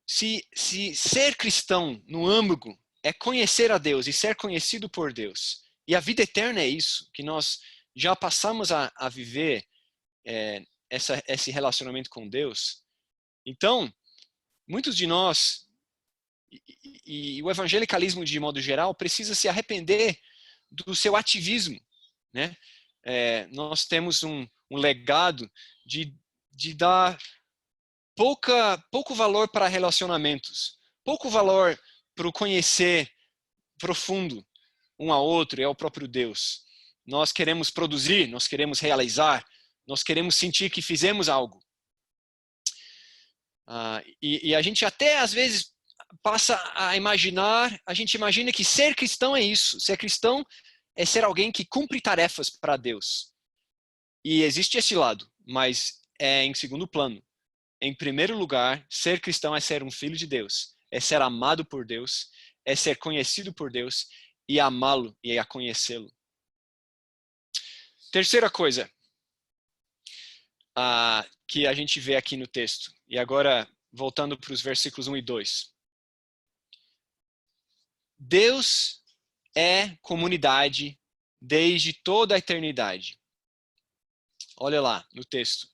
se ser cristão no âmago é conhecer a Deus e ser conhecido por Deus, e a vida eterna é isso, que nós já passamos a viver esse relacionamento com Deus, então, muitos de nós, e o evangelicalismo de modo geral, precisa se arrepender do seu ativismo, né? Nós temos um legado de de dar pouco valor para relacionamentos, pouco valor para o conhecer profundo um ao outro e ao próprio Deus. Nós queremos produzir, nós queremos realizar, nós queremos sentir que fizemos algo. E a gente até às vezes passa a imaginar, a gente imagina que ser cristão é isso. Ser cristão é ser alguém que cumpre tarefas para Deus. E existe esse lado, mas é em segundo plano. Em primeiro lugar, ser cristão é ser um filho de Deus, é ser amado por Deus, é ser conhecido por Deus e amá-lo e a conhecê-lo. Terceira coisa que a gente vê aqui no texto, e agora voltando para os versículos 1 e 2. Deus é comunidade desde toda a eternidade. Olha lá no texto.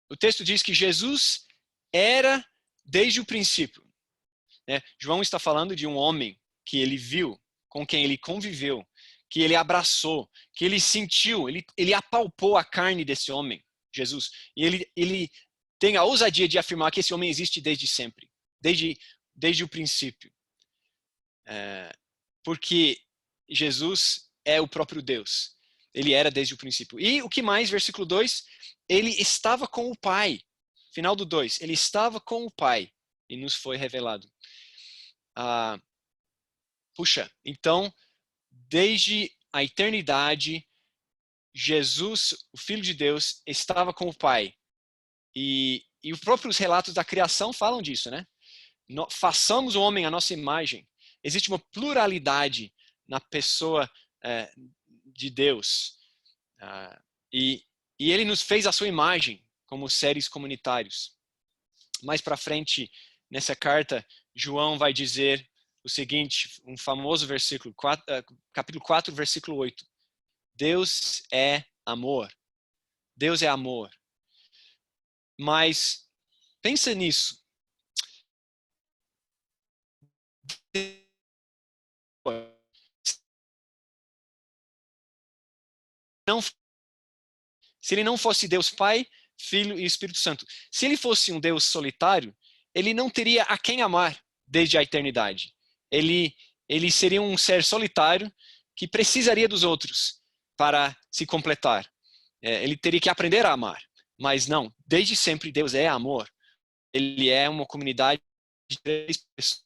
O texto diz que Jesus era desde o princípio. João está falando de um homem que ele viu, com quem ele conviveu, que ele abraçou, que ele sentiu, ele apalpou a carne desse homem, Jesus. E ele tem a ousadia de afirmar que esse homem existe desde sempre, desde o princípio. Porque Jesus é o próprio Deus. Ele era desde o princípio. E o que mais? Versículo 2, ele estava com o Pai. Final do 2, ele estava com o Pai e nos foi revelado. Então, desde a eternidade, Jesus, o Filho de Deus, estava com o Pai. E os próprios relatos da criação falam disso, né? Façamos o homem à nossa imagem. Existe uma pluralidade na pessoa de Deus. E ele nos fez a sua imagem como seres comunitários. Mais para frente, nessa carta, João vai dizer o seguinte, um famoso versículo, capítulo 4, versículo 8. Deus é amor. Deus é amor. Mas, pensa nisso. Se ele não fosse Deus Pai, Filho e Espírito Santo. Se ele fosse um Deus solitário, ele não teria a quem amar desde a eternidade. Ele seria um ser solitário que precisaria dos outros para se completar. Ele teria que aprender a amar. Mas não, desde sempre Deus é amor. Ele é uma comunidade de 3 pessoas.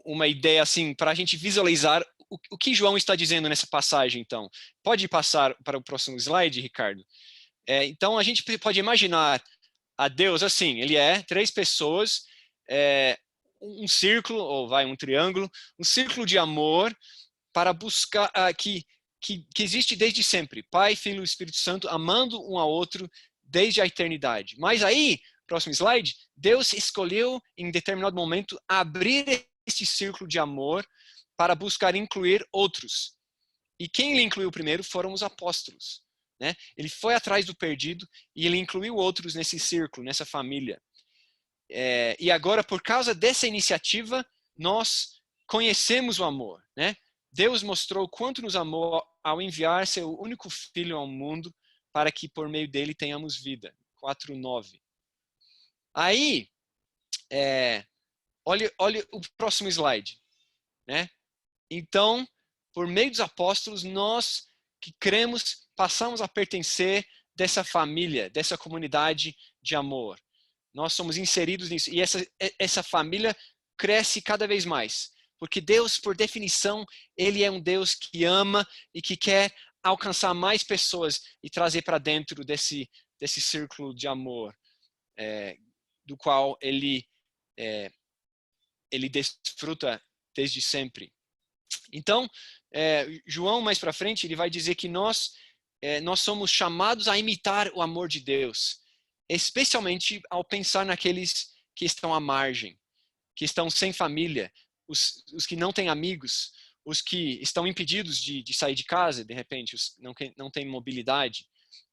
Uma ideia assim para a gente visualizar o que João está dizendo nessa passagem. Então, pode passar para o próximo slide, Ricardo. Então, a gente pode imaginar a Deus assim, ele é 3 pessoas, um círculo, ou um triângulo, um círculo de amor para buscar, que existe desde sempre. Pai, Filho e Espírito Santo amando um ao outro desde a eternidade. Mas aí, próximo slide, Deus escolheu em determinado momento abrir este círculo de amor para buscar incluir outros. E quem ele incluiu primeiro foram os apóstolos. Né? Ele foi atrás do perdido e ele incluiu outros nesse círculo, nessa família. E agora, por causa dessa iniciativa, nós conhecemos o amor. Né? Deus mostrou quanto nos amou ao enviar seu único filho ao mundo para que por meio dele tenhamos vida. 4:9. Aí, olha o próximo slide. Né? Então, por meio dos apóstolos, nós que cremos, passamos a pertencer dessa família, dessa comunidade de amor. Nós somos inseridos nisso. E essa família cresce cada vez mais. Porque Deus, por definição, ele é um Deus que ama e que quer alcançar mais pessoas e trazer para dentro desse círculo de amor, do qual ele desfruta desde sempre. Então, João, mais para frente, ele vai dizer que nós somos chamados a imitar o amor de Deus, especialmente ao pensar naqueles que estão à margem, que estão sem família, os que não têm amigos, os que estão impedidos de sair de casa, de repente, os que não têm mobilidade.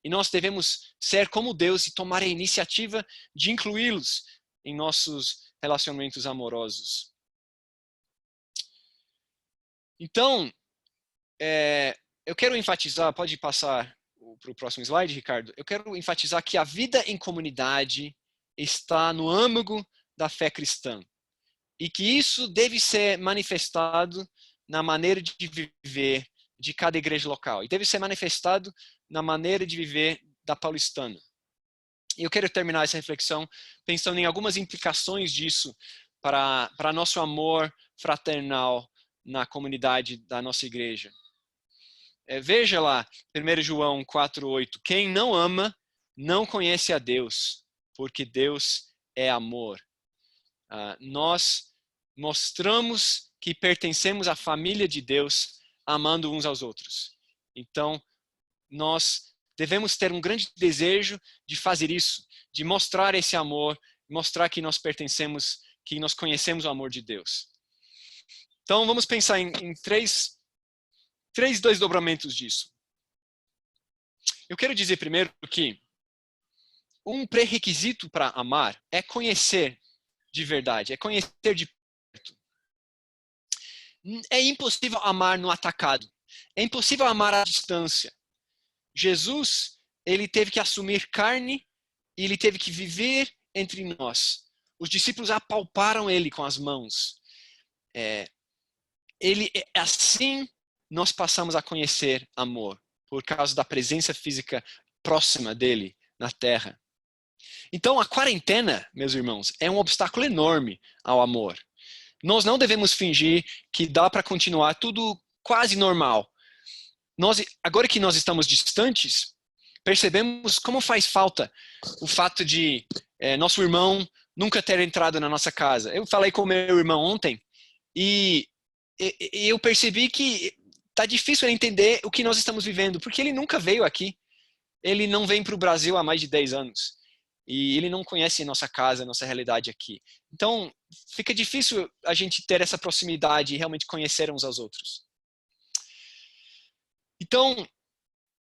E nós devemos ser como Deus e tomar a iniciativa de incluí-los em nossos relacionamentos amorosos. Então, eu quero enfatizar, pode passar para o próximo slide, Ricardo. Eu quero enfatizar que a vida em comunidade está no âmago da fé cristã. E que isso deve ser manifestado na maneira de viver de cada igreja local. E deve ser manifestado na maneira de viver da paulistana. E eu quero terminar essa reflexão pensando em algumas implicações disso para nosso amor fraternal na comunidade da nossa igreja. Veja lá, 1 João 4,8. Quem não ama, não conhece a Deus, porque Deus é amor. Nós mostramos que pertencemos à família de Deus amando uns aos outros. Então, nós devemos ter um grande desejo de fazer isso, de mostrar esse amor, mostrar que nós pertencemos, que nós conhecemos o amor de Deus. Então, vamos pensar em três desdobramentos disso. Eu quero dizer primeiro que um pré-requisito para amar é conhecer de verdade, é conhecer de perto. É impossível amar no atacado. É impossível amar à distância. Jesus, ele teve que assumir carne e ele teve que viver entre nós. Os discípulos apalparam ele com as mãos. Assim nós passamos a conhecer amor, por causa da presença física próxima dele na terra. Então, a quarentena, meus irmãos, é um obstáculo enorme ao amor. Nós não devemos fingir que dá para continuar tudo quase normal. Agora que nós estamos distantes, percebemos como faz falta o fato de nosso irmão nunca ter entrado na nossa casa. Eu falei com meu irmão ontem e eu percebi que tá difícil entender o que nós estamos vivendo, porque ele nunca veio aqui. Ele não vem para o Brasil há mais de 10 anos. E ele não conhece nossa casa, nossa realidade aqui. Então, fica difícil a gente ter essa proximidade e realmente conhecer uns aos outros. Então,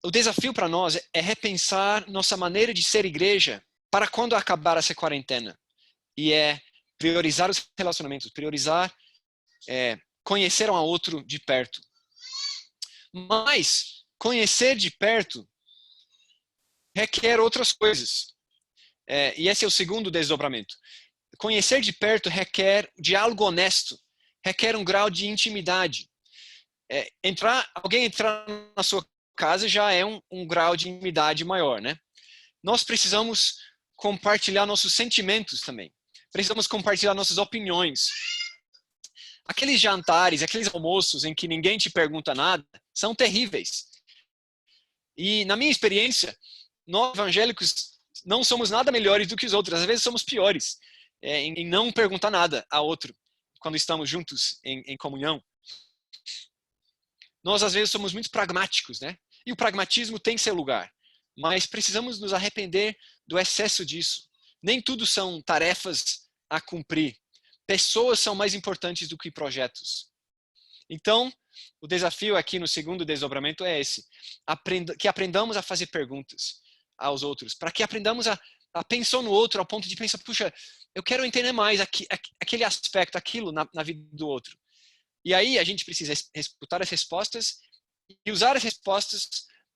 o desafio para nós é repensar nossa maneira de ser igreja para quando acabar essa quarentena. E é priorizar os relacionamentos, priorizar conhecer um ao outro de perto. Mas conhecer de perto requer outras coisas. E esse é o segundo desdobramento. Conhecer de perto requer diálogo honesto, requer um grau de intimidade. Alguém entrar na sua casa já é um grau de intimidade maior, né? Nós precisamos compartilhar nossos sentimentos também. Precisamos compartilhar nossas opiniões. Aqueles jantares, aqueles almoços em que ninguém te pergunta nada, são terríveis. E na minha experiência, nós evangélicos não somos nada melhores do que os outros. Às vezes somos piores em não perguntar nada a outro quando estamos juntos em comunhão. Nós às vezes somos muito pragmáticos, né? E o pragmatismo tem seu lugar. Mas precisamos nos arrepender do excesso disso. Nem tudo são tarefas a cumprir. Pessoas são mais importantes do que projetos. Então, o desafio aqui no segundo desdobramento é esse. Que aprendamos a fazer perguntas aos outros. Para que aprendamos a pensar no outro ao ponto de pensar, puxa, eu quero entender mais aquele aspecto, aquilo na vida do outro. E aí a gente precisa escutar as respostas e usar as respostas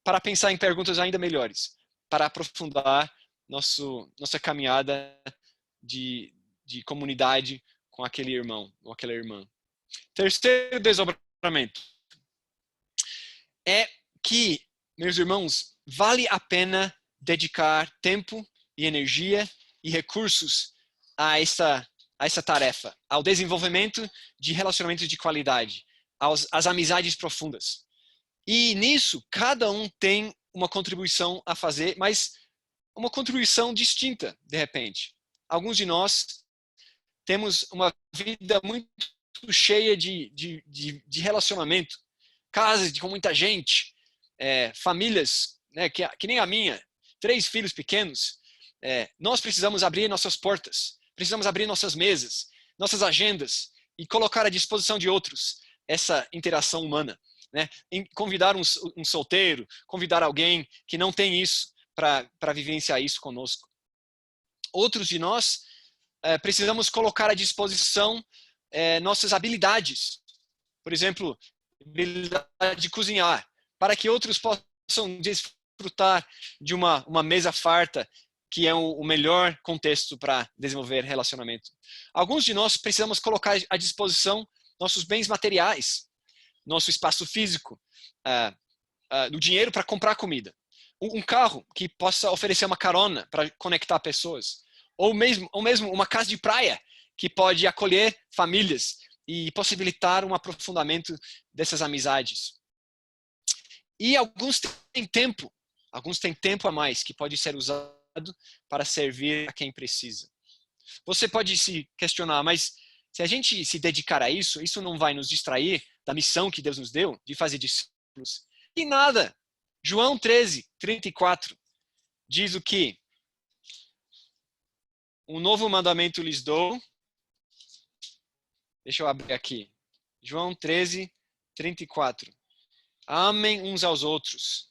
para pensar em perguntas ainda melhores. Para aprofundar nossa caminhada de comunidade com aquele irmão ou aquela irmã. Terceiro desdobramento é que, meus irmãos, vale a pena dedicar tempo e energia e recursos a essa tarefa, ao desenvolvimento de relacionamentos de qualidade, às amizades profundas. E nisso, cada um tem uma contribuição a fazer, mas uma contribuição distinta, de repente. Alguns de nós temos uma vida muito cheia de relacionamento, casas com muita gente, famílias, né, que nem a minha, 3 filhos pequenos. Nós precisamos abrir nossas portas, precisamos abrir nossas mesas, nossas agendas e colocar à disposição de outros essa interação humana. né? Convidar um solteiro, convidar alguém que não tem isso para vivenciar isso conosco. Outros de nós precisamos colocar à disposição nossas habilidades. Por exemplo, habilidade de cozinhar, para que outros possam desfrutar de uma mesa farta, que é o melhor contexto para desenvolver relacionamento. Alguns de nós precisamos colocar à disposição nossos bens materiais, nosso espaço físico, o dinheiro para comprar comida. Um carro que possa oferecer uma carona para conectar pessoas. Ou mesmo uma casa de praia que pode acolher famílias e possibilitar um aprofundamento dessas amizades. E alguns têm tempo a mais que pode ser usado para servir a quem precisa. Você pode se questionar, mas se a gente se dedicar a isso, isso não vai nos distrair da missão que Deus nos deu de fazer discípulos? E nada. João 13:34 diz o que? Um novo mandamento lhes dou. Deixa eu abrir aqui. João 13:34. Amem uns aos outros.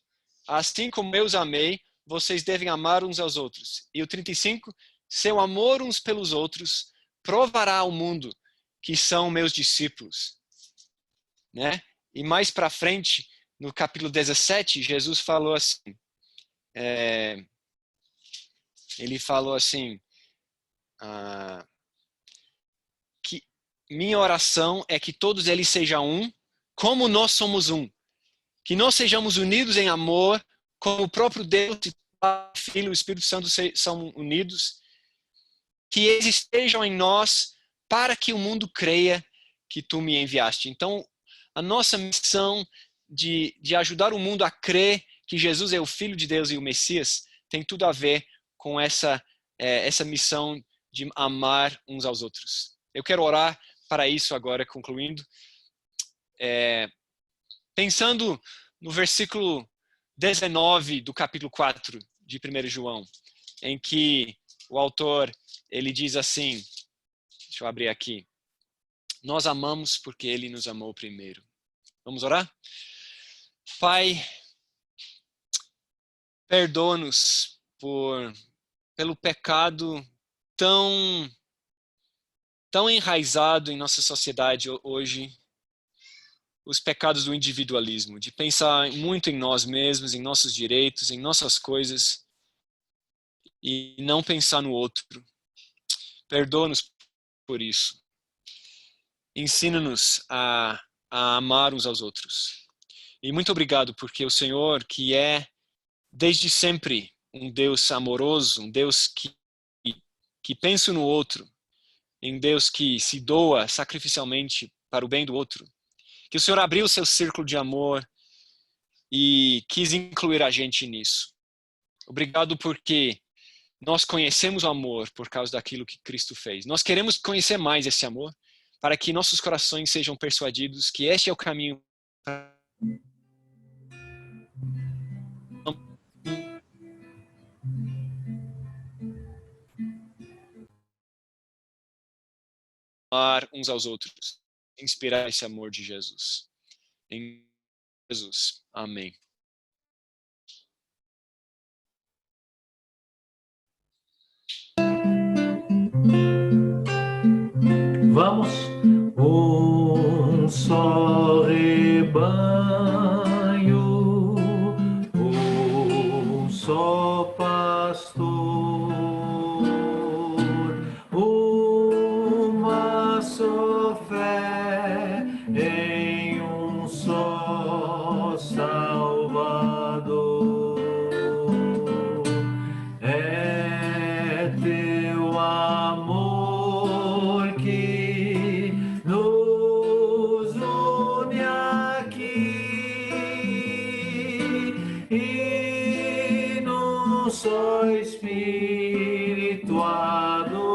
Assim como eu os amei, vocês devem amar uns aos outros. E o 35, seu amor uns pelos outros provará ao mundo que são meus discípulos. Né? E mais para frente, no capítulo 17, Jesus falou assim, ele falou assim, que minha oração é que todos eles sejam um, como nós somos um. Que nós sejamos unidos em amor, como o próprio Deus, Pai, Filho e o Espírito Santo são unidos. Que eles estejam em nós para que o mundo creia que tu me enviaste. Então, a nossa missão de ajudar o mundo a crer que Jesus é o Filho de Deus e o Messias tem tudo a ver com essa missão de amar uns aos outros. Eu quero orar para isso agora, concluindo. Pensando no versículo 19 do capítulo 4 de 1 João, em que o autor ele diz assim, deixa eu abrir aqui, nós amamos porque ele nos amou primeiro. Vamos orar? Pai, perdoa-nos pelo pecado tão enraizado em nossa sociedade hoje, os pecados do individualismo, de pensar muito em nós mesmos, em nossos direitos, em nossas coisas, e não pensar no outro. Perdoa-nos por isso. Ensina-nos a amar uns aos outros. E muito obrigado, porque o Senhor, que é desde sempre um Deus amoroso, um Deus que pensa no outro, um Deus que se doa sacrificialmente para o bem do outro, que o Senhor abriu o seu círculo de amor e quis incluir a gente nisso. Obrigado porque nós conhecemos o amor por causa daquilo que Cristo fez. Nós queremos conhecer mais esse amor para que nossos corações sejam persuadidos que este é o caminho para amar uns aos outros, inspirar esse amor de Jesus. Em Jesus. Amém. Vamos. Um só rebanho, um só pastor, uma só fé em um só Salvador. É teu amor que nos une aqui e num só Espírito adoramos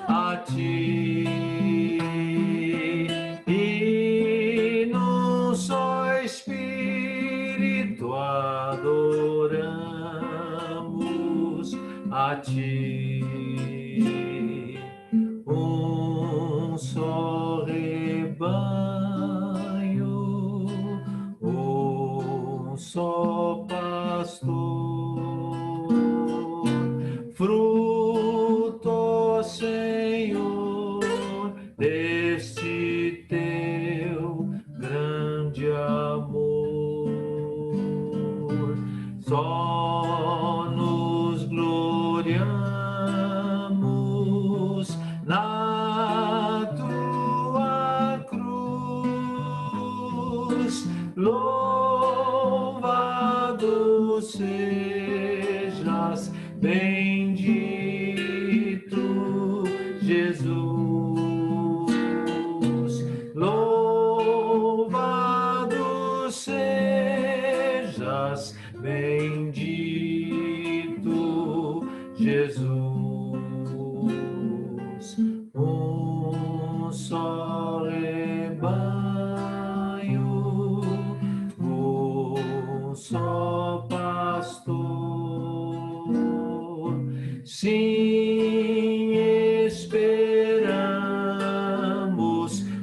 a Ti. E num só Espírito adoramos a Ti. Um só rebanho, louvado sejas, bendito Jesus, louvado sejas, bendito Jesus. Um só rebanho, um só pastor, sim, esperamos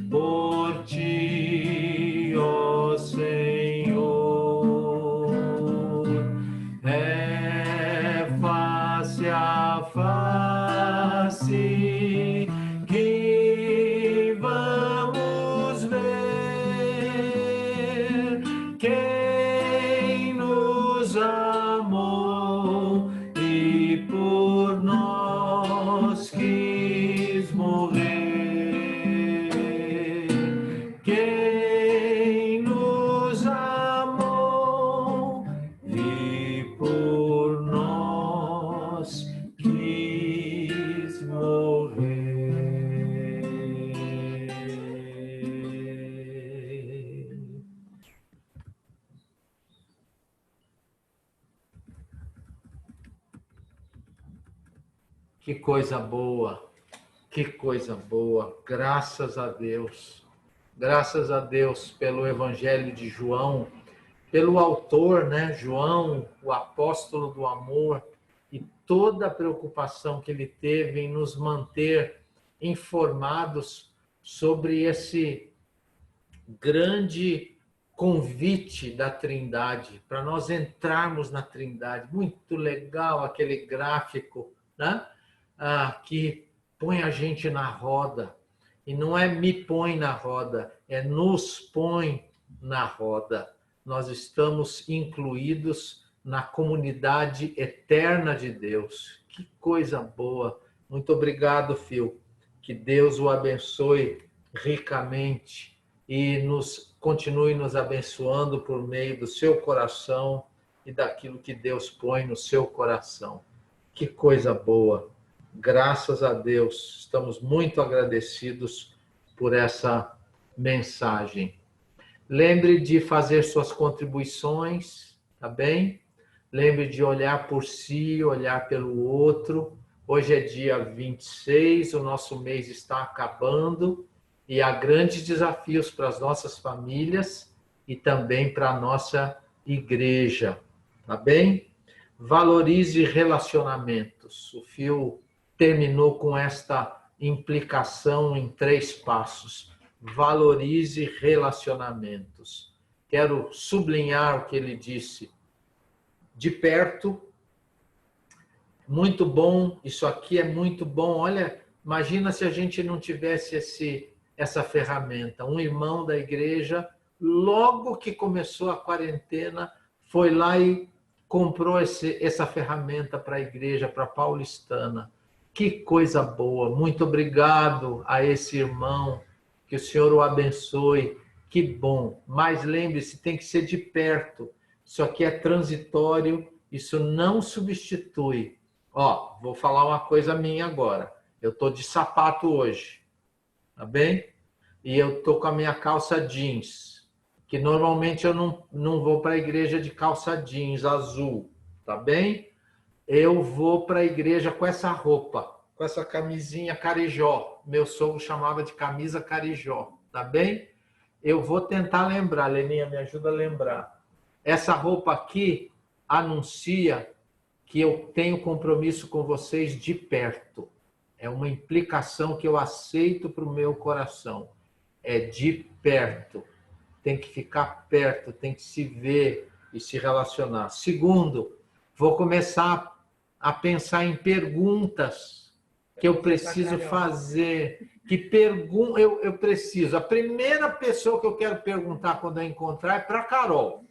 por ti, ó Senhor. É face a face que vamos ver quem nos amou e por nós quis morrer. Quem nos amou e por nós quis morrer. Que coisa boa, que coisa boa, graças a Deus pelo Evangelho de João, pelo autor, né, João, o apóstolo do amor, e toda a preocupação que ele teve em nos manter informados sobre esse grande convite da Trindade, para nós entrarmos na Trindade. Muito legal aquele gráfico, né? Que põe a gente na roda. E não é me põe na roda, é nos põe na roda. Nós estamos incluídos na comunidade eterna de Deus. Que coisa boa. Muito obrigado, Phil. Que Deus o abençoe ricamente e continue nos abençoando por meio do seu coração e daquilo que Deus põe no seu coração. Que coisa boa. Graças a Deus, estamos muito agradecidos por essa mensagem. Lembre de fazer suas contribuições, tá bem? Lembre de olhar por si, olhar pelo outro. Hoje é dia 26, o nosso mês está acabando e há grandes desafios para as nossas famílias e também para a nossa igreja, tá bem? Valorize relacionamentos. O Phil terminou com esta implicação em 3 passos. Valorize relacionamentos. Quero sublinhar o que ele disse. De perto, muito bom, isso aqui é muito bom. Olha, imagina se a gente não tivesse essa ferramenta. Um irmão da igreja, logo que começou a quarentena, foi lá e comprou essa ferramenta para a igreja, para a paulistana. Que coisa boa. Muito obrigado a esse irmão. Que o Senhor o abençoe. Que bom. Mas lembre-se, tem que ser de perto. Isso aqui é transitório. Isso não substitui. Ó, vou falar uma coisa minha agora. Eu estou de sapato hoje. Tá bem? E eu estou com a minha calça jeans. Que normalmente eu não vou para a igreja de calça jeans azul. Tá bem? Eu vou para a igreja com essa roupa, com essa camisinha carijó. Meu sogro chamava de camisa carijó, tá bem? Eu vou tentar lembrar, Leninha, me ajuda a lembrar. Essa roupa aqui anuncia que eu tenho compromisso com vocês de perto. É uma implicação que eu aceito para o meu coração. É de perto. Tem que ficar perto, tem que se ver e se relacionar. Segundo, vou começar a pensar em perguntas que eu preciso fazer. Eu preciso. A primeira pessoa que eu quero perguntar quando eu encontrar é para a Carol.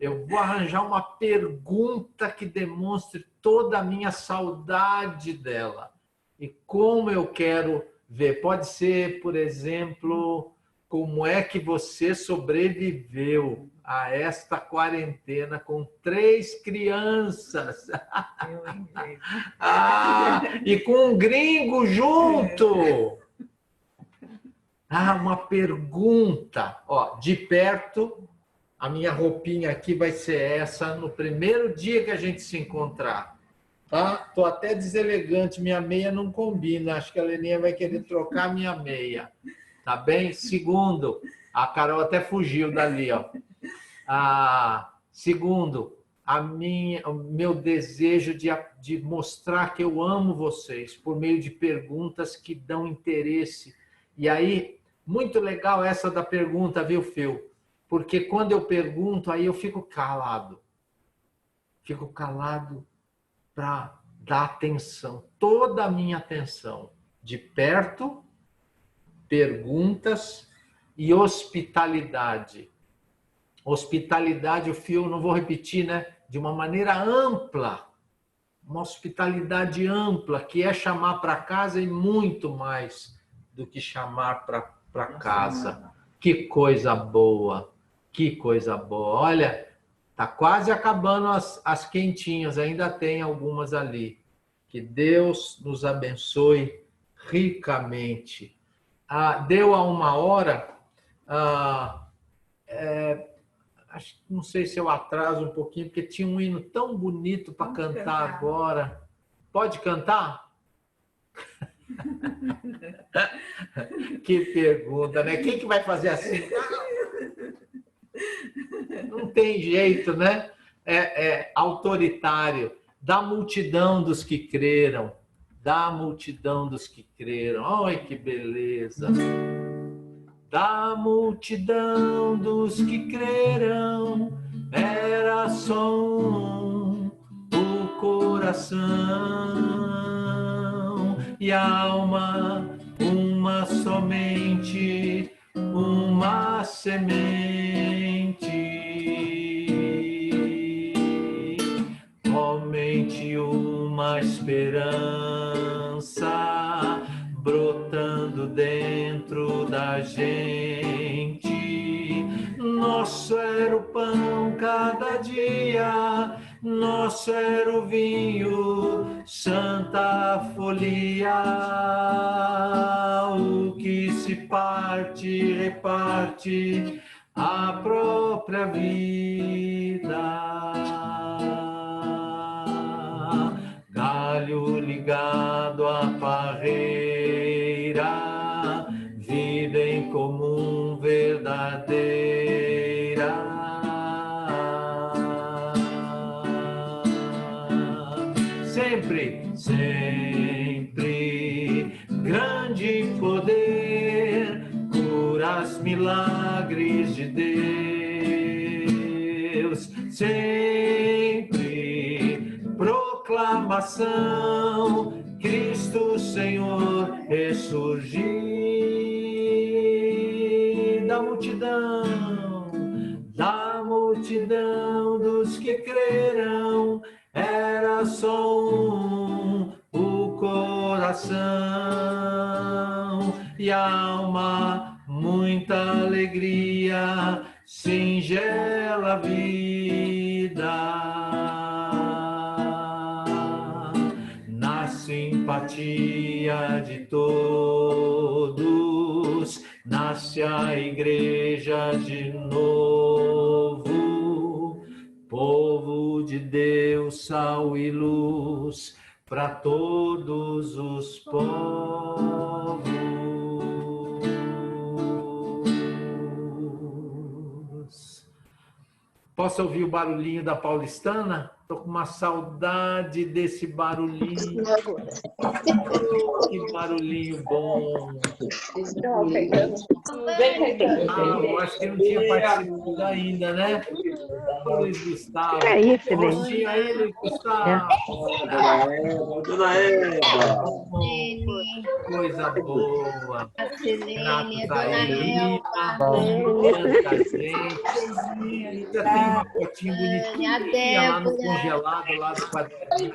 Eu vou arranjar uma pergunta que demonstre toda a minha saudade dela. E como eu quero ver. Pode ser, por exemplo, como é que você sobreviveu a esta quarentena com 3 crianças. E com um gringo junto. Uma pergunta. Ó, de perto, a minha roupinha aqui vai ser essa no primeiro dia que a gente se encontrar. Tá? Tô até deselegante, minha meia não combina. Acho que a Leninha vai querer trocar a minha meia. Tá bem? Segundo, a Carol até fugiu dali, ó. Segundo, o meu desejo de mostrar que eu amo vocês por meio de perguntas que dão interesse. E aí, muito legal essa da pergunta, viu, Phil? Porque quando eu pergunto, aí eu fico calado. Fico calado para dar atenção, toda a minha atenção, de perto, perguntas e hospitalidade. Hospitalidade, o Phil, não vou repetir, né? De uma maneira ampla, uma hospitalidade ampla, que é chamar para casa e muito mais do que chamar para casa. Que coisa boa, que coisa boa. Olha, tá quase acabando as quentinhas, ainda tem algumas ali. Que Deus nos abençoe ricamente. Deu a 1h. Não sei se eu atraso um pouquinho, porque tinha um hino tão bonito para cantar agora. Pode cantar? Que pergunta, né? Quem que vai fazer assim? Não tem jeito, né? É autoritário. Da multidão dos que creram. Da multidão dos que creram. Ai, que beleza. Da multidão dos que creram, era só o coração e a alma, uma somente, uma semente, somente uma esperança brotando dentro da gente. Nosso era o pão cada dia, nosso era o vinho, santa folia. O que se parte, reparte a própria vida. Galho ligado à parreira, vida em comum verdadeira. Sempre, sempre, grande poder, curas, milagres de Deus. Sempre, proclamação, Cristo Senhor ressurgir. Da multidão dos que creram, era só o coração e a alma, muita alegria, singela vida. Na simpatia de todos, nasce a igreja de novo, povo de Deus, sal e luz para todos os povos. Posso ouvir o barulhinho da paulistana? Estou com uma saudade desse barulhinho. Que barulhinho bom. Eu acho que não tinha participado ainda, né? Luiz Gustavo. É isso, Rostinha aí, Luiz Gustavo. Dona Eva. Coisa boa. A Selene, a Renato Dona Lima, tanta gente. Ainda tem uma fotinho bonitinha lá no congelado, lá do quadradinho.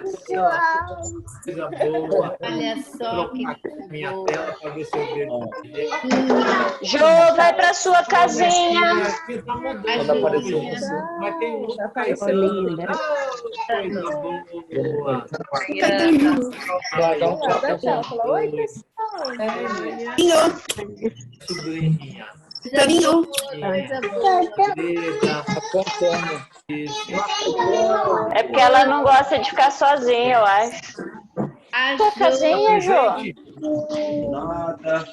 Coisa boa. Olha só que minha tela para ver se eu vejo. Jô, vai para sua casinha. Tá mudando hoje. Mas tem outro Caetano. Coisa boa. Sobrinha. É porque ela não gosta de ficar sozinha, eu acho. Tua casinha, Jô? Nada.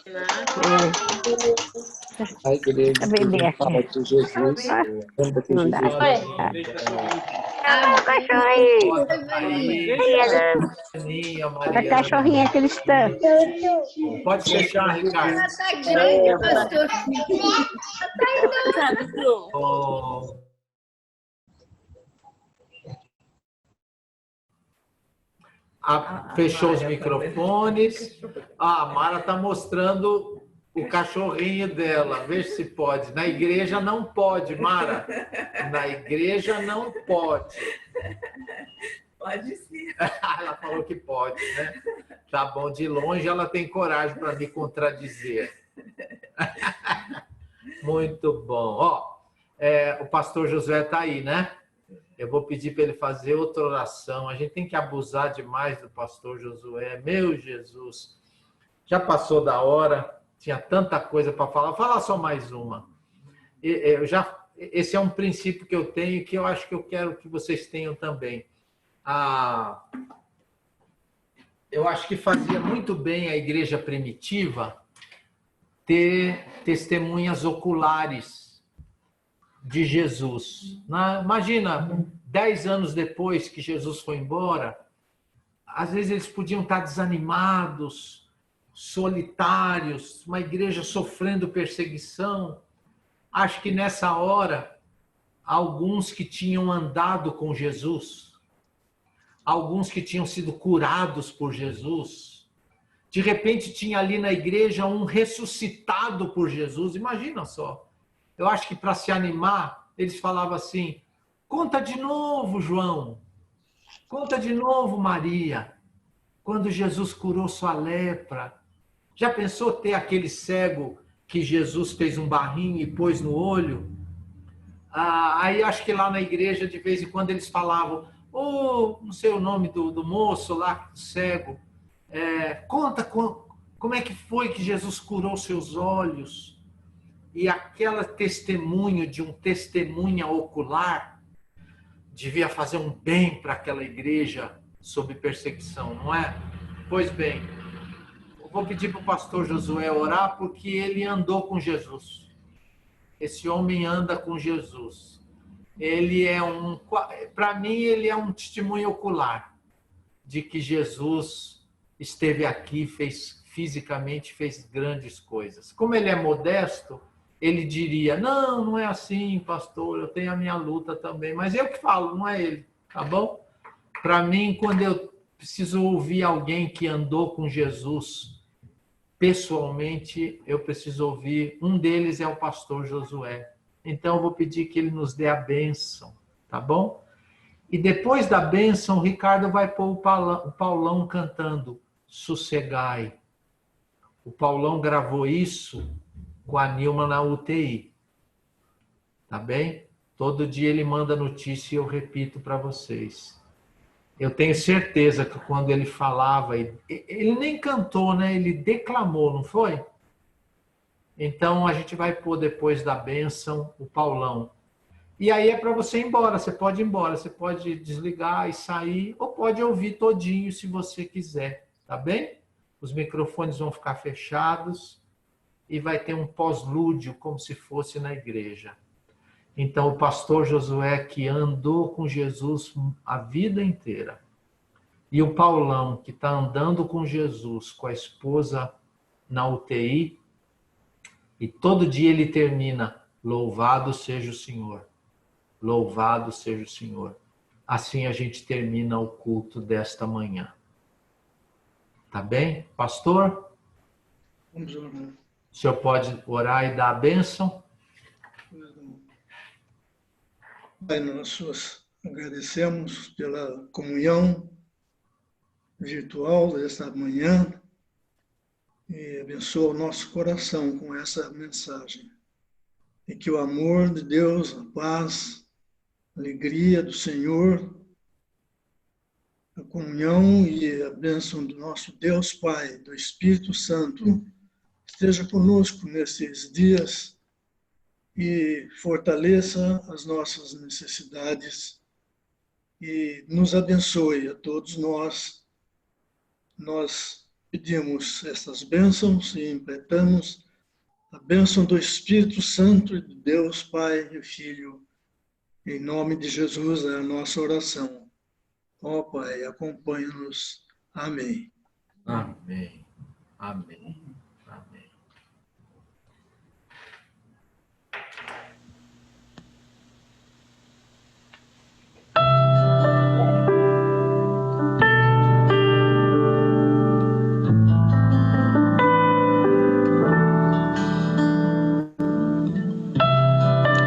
A igreja fala de Jesus. Lembra que Jesus A cachorrinha cristã. Pode fechar, Ricardo. Tá grande, pastor. Fechou os microfones. A Mara está mostrando o cachorrinho dela. Veja se pode. Na igreja não pode, Mara. Na igreja não pode. Pode sim. Ela falou que pode, né? Tá bom. De longe ela tem coragem para me contradizer. Muito bom. Ó, o pastor Josué está aí, né? Eu vou pedir para ele fazer outra oração. A gente tem que abusar demais do pastor Josué. Meu Jesus. Já passou da hora. Tinha tanta coisa para falar. Vou falar só mais uma. Esse é um princípio que eu tenho que eu acho que eu quero que vocês tenham também. Eu acho que fazia muito bem a igreja primitiva ter testemunhas oculares de Jesus. Imagina, 10 anos depois que Jesus foi embora, às vezes eles podiam estar desanimados, solitários, uma igreja sofrendo perseguição. Acho que nessa hora, alguns que tinham andado com Jesus, alguns que tinham sido curados por Jesus, de repente tinha ali na igreja um ressuscitado por Jesus. Imagina só. Eu acho que para se animar, eles falavam assim: conta de novo, João. Conta de novo, Maria. Quando Jesus curou sua lepra. Já pensou ter aquele cego que Jesus fez um barrinho e pôs no olho? Aí acho que lá na igreja, de vez em quando, eles falavam: não sei o nome do moço lá, cego. Conta como é que foi que Jesus curou seus olhos. E aquela testemunho de um testemunha ocular devia fazer um bem para aquela igreja sob perseguição, não é? Pois bem, eu vou pedir para o pastor Josué orar porque ele andou com Jesus. Esse homem anda com Jesus. Ele para mim, ele é um testemunho ocular de que Jesus esteve aqui, fisicamente fez grandes coisas. Como ele é modesto, ele diria: não é assim, pastor, eu tenho a minha luta também. Mas eu que falo, não é ele, tá bom? Para mim, quando eu preciso ouvir alguém que andou com Jesus, pessoalmente, eu preciso ouvir, um deles é o pastor Josué. Então, eu vou pedir que ele nos dê a bênção, tá bom? E depois da bênção, o Ricardo vai pôr o Paulão cantando Sossegai. O Paulão gravou isso com a Nilma na UTI. Tá bem? Todo dia ele manda notícia e eu repito para vocês. Eu tenho certeza que quando ele falava, ele nem cantou, né? Ele declamou, não foi? Então a gente vai pôr depois da bênção o Paulão. E aí é para você ir embora. Você pode ir embora, você pode desligar e sair, ou pode ouvir todinho se você quiser. Tá bem? Os microfones vão ficar fechados. E vai ter um pós-lúdio, como se fosse na igreja. Então, o pastor Josué, que andou com Jesus a vida inteira, e o Paulão, que está andando com Jesus, com a esposa na UTI, e todo dia ele termina: louvado seja o Senhor, louvado seja o Senhor. Assim a gente termina o culto desta manhã. Tá bem, pastor? Vamos orar. O senhor pode orar e dar a bênção? Pai, nós agradecemos pela comunhão virtual desta manhã. e abençoa o nosso coração com essa mensagem. E que o amor de Deus, a paz, a alegria do Senhor, a comunhão e a bênção do nosso Deus Pai, do Espírito Santo, esteja conosco nesses dias e fortaleça as nossas necessidades e nos abençoe a todos nós. Nós pedimos essas bênçãos e implantamos a bênção do Espírito Santo e de Deus Pai e Filho. Em nome de Jesus é a nossa oração. Ó Pai, acompanha-nos. Amém. Amém. Amém. Amém.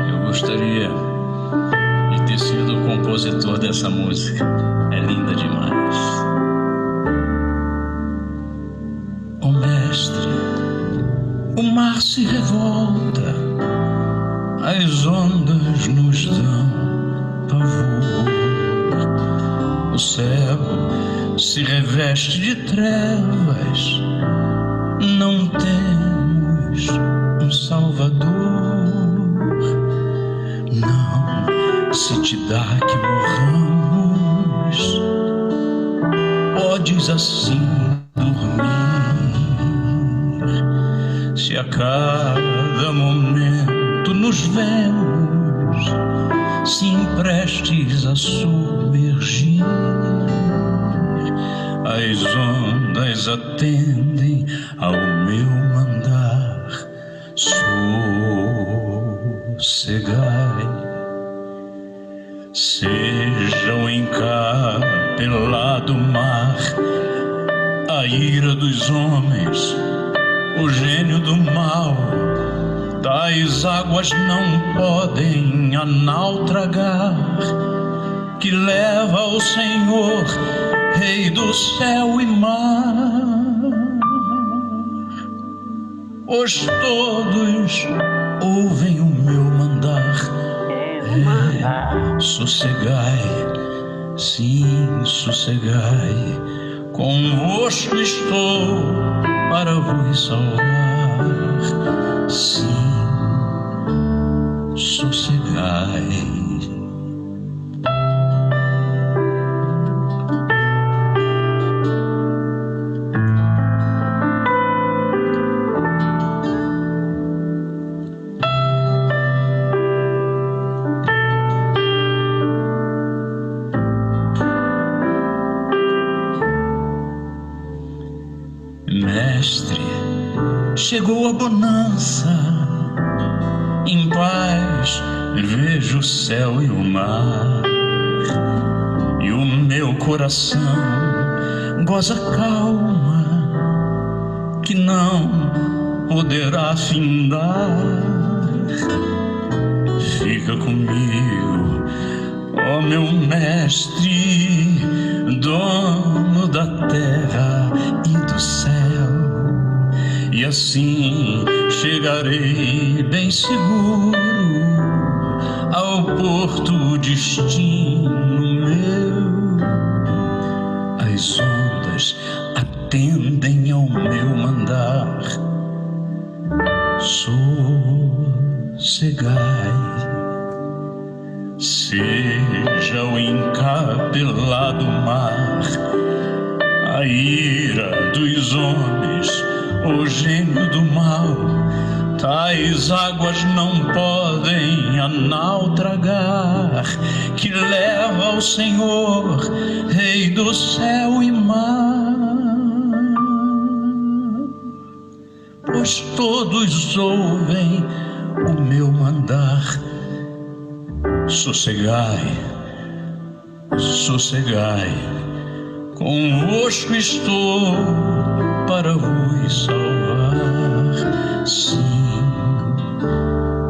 Eu gostaria de ter sido o compositor dessa música. É linda demais. Ó Mestre, o mar se revolta, as ondas nos dão pavor. O céu se reveste de trevas, não temos um Salvador. Não se te dá que morramos, podes assim dormir. Se a cada momento nos vemos, sim prestes a submergir, as ondas atendem ao meu mandar. Sossegai, seja o encapelado mar, a ira dos homens, o gênio do mal. Tais águas não podem a nau tragar, que leva ao Senhor, Rei do céu e mar. Pois todos ouvem o meu mandar. Sossegai, sim, sossegai, convosco estou para vos salvar. Sim, sossegai. Mestre, chegou a bonança, em paz vejo o céu e o mar, e o meu coração goza calma, que não poderá findar. Fica comigo, ó meu mestre, dono da terra e do céu, e assim chegarei bem seguro ao porto destino meu. As ondas atendem ao meu mandar. Sossegai, seja o encapelado mar, a ira dos homens, o gênio do mal. Tais águas não podem a nau tragar, que leva ao Senhor, Rei do céu e mar. Pois todos ouvem o meu mandar. Sossegai, sossegai, convosco estou para vos salvar. Sim,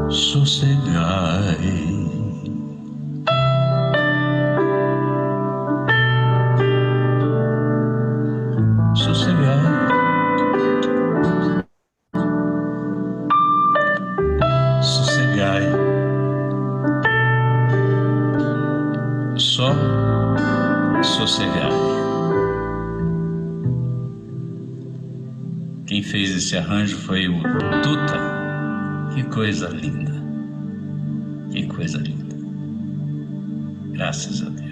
sossegai. Sossegai. sossegai. Só sossegai. Quem fez esse arranjo foi o Tuta. Que coisa linda. Que coisa linda. Graças a Deus.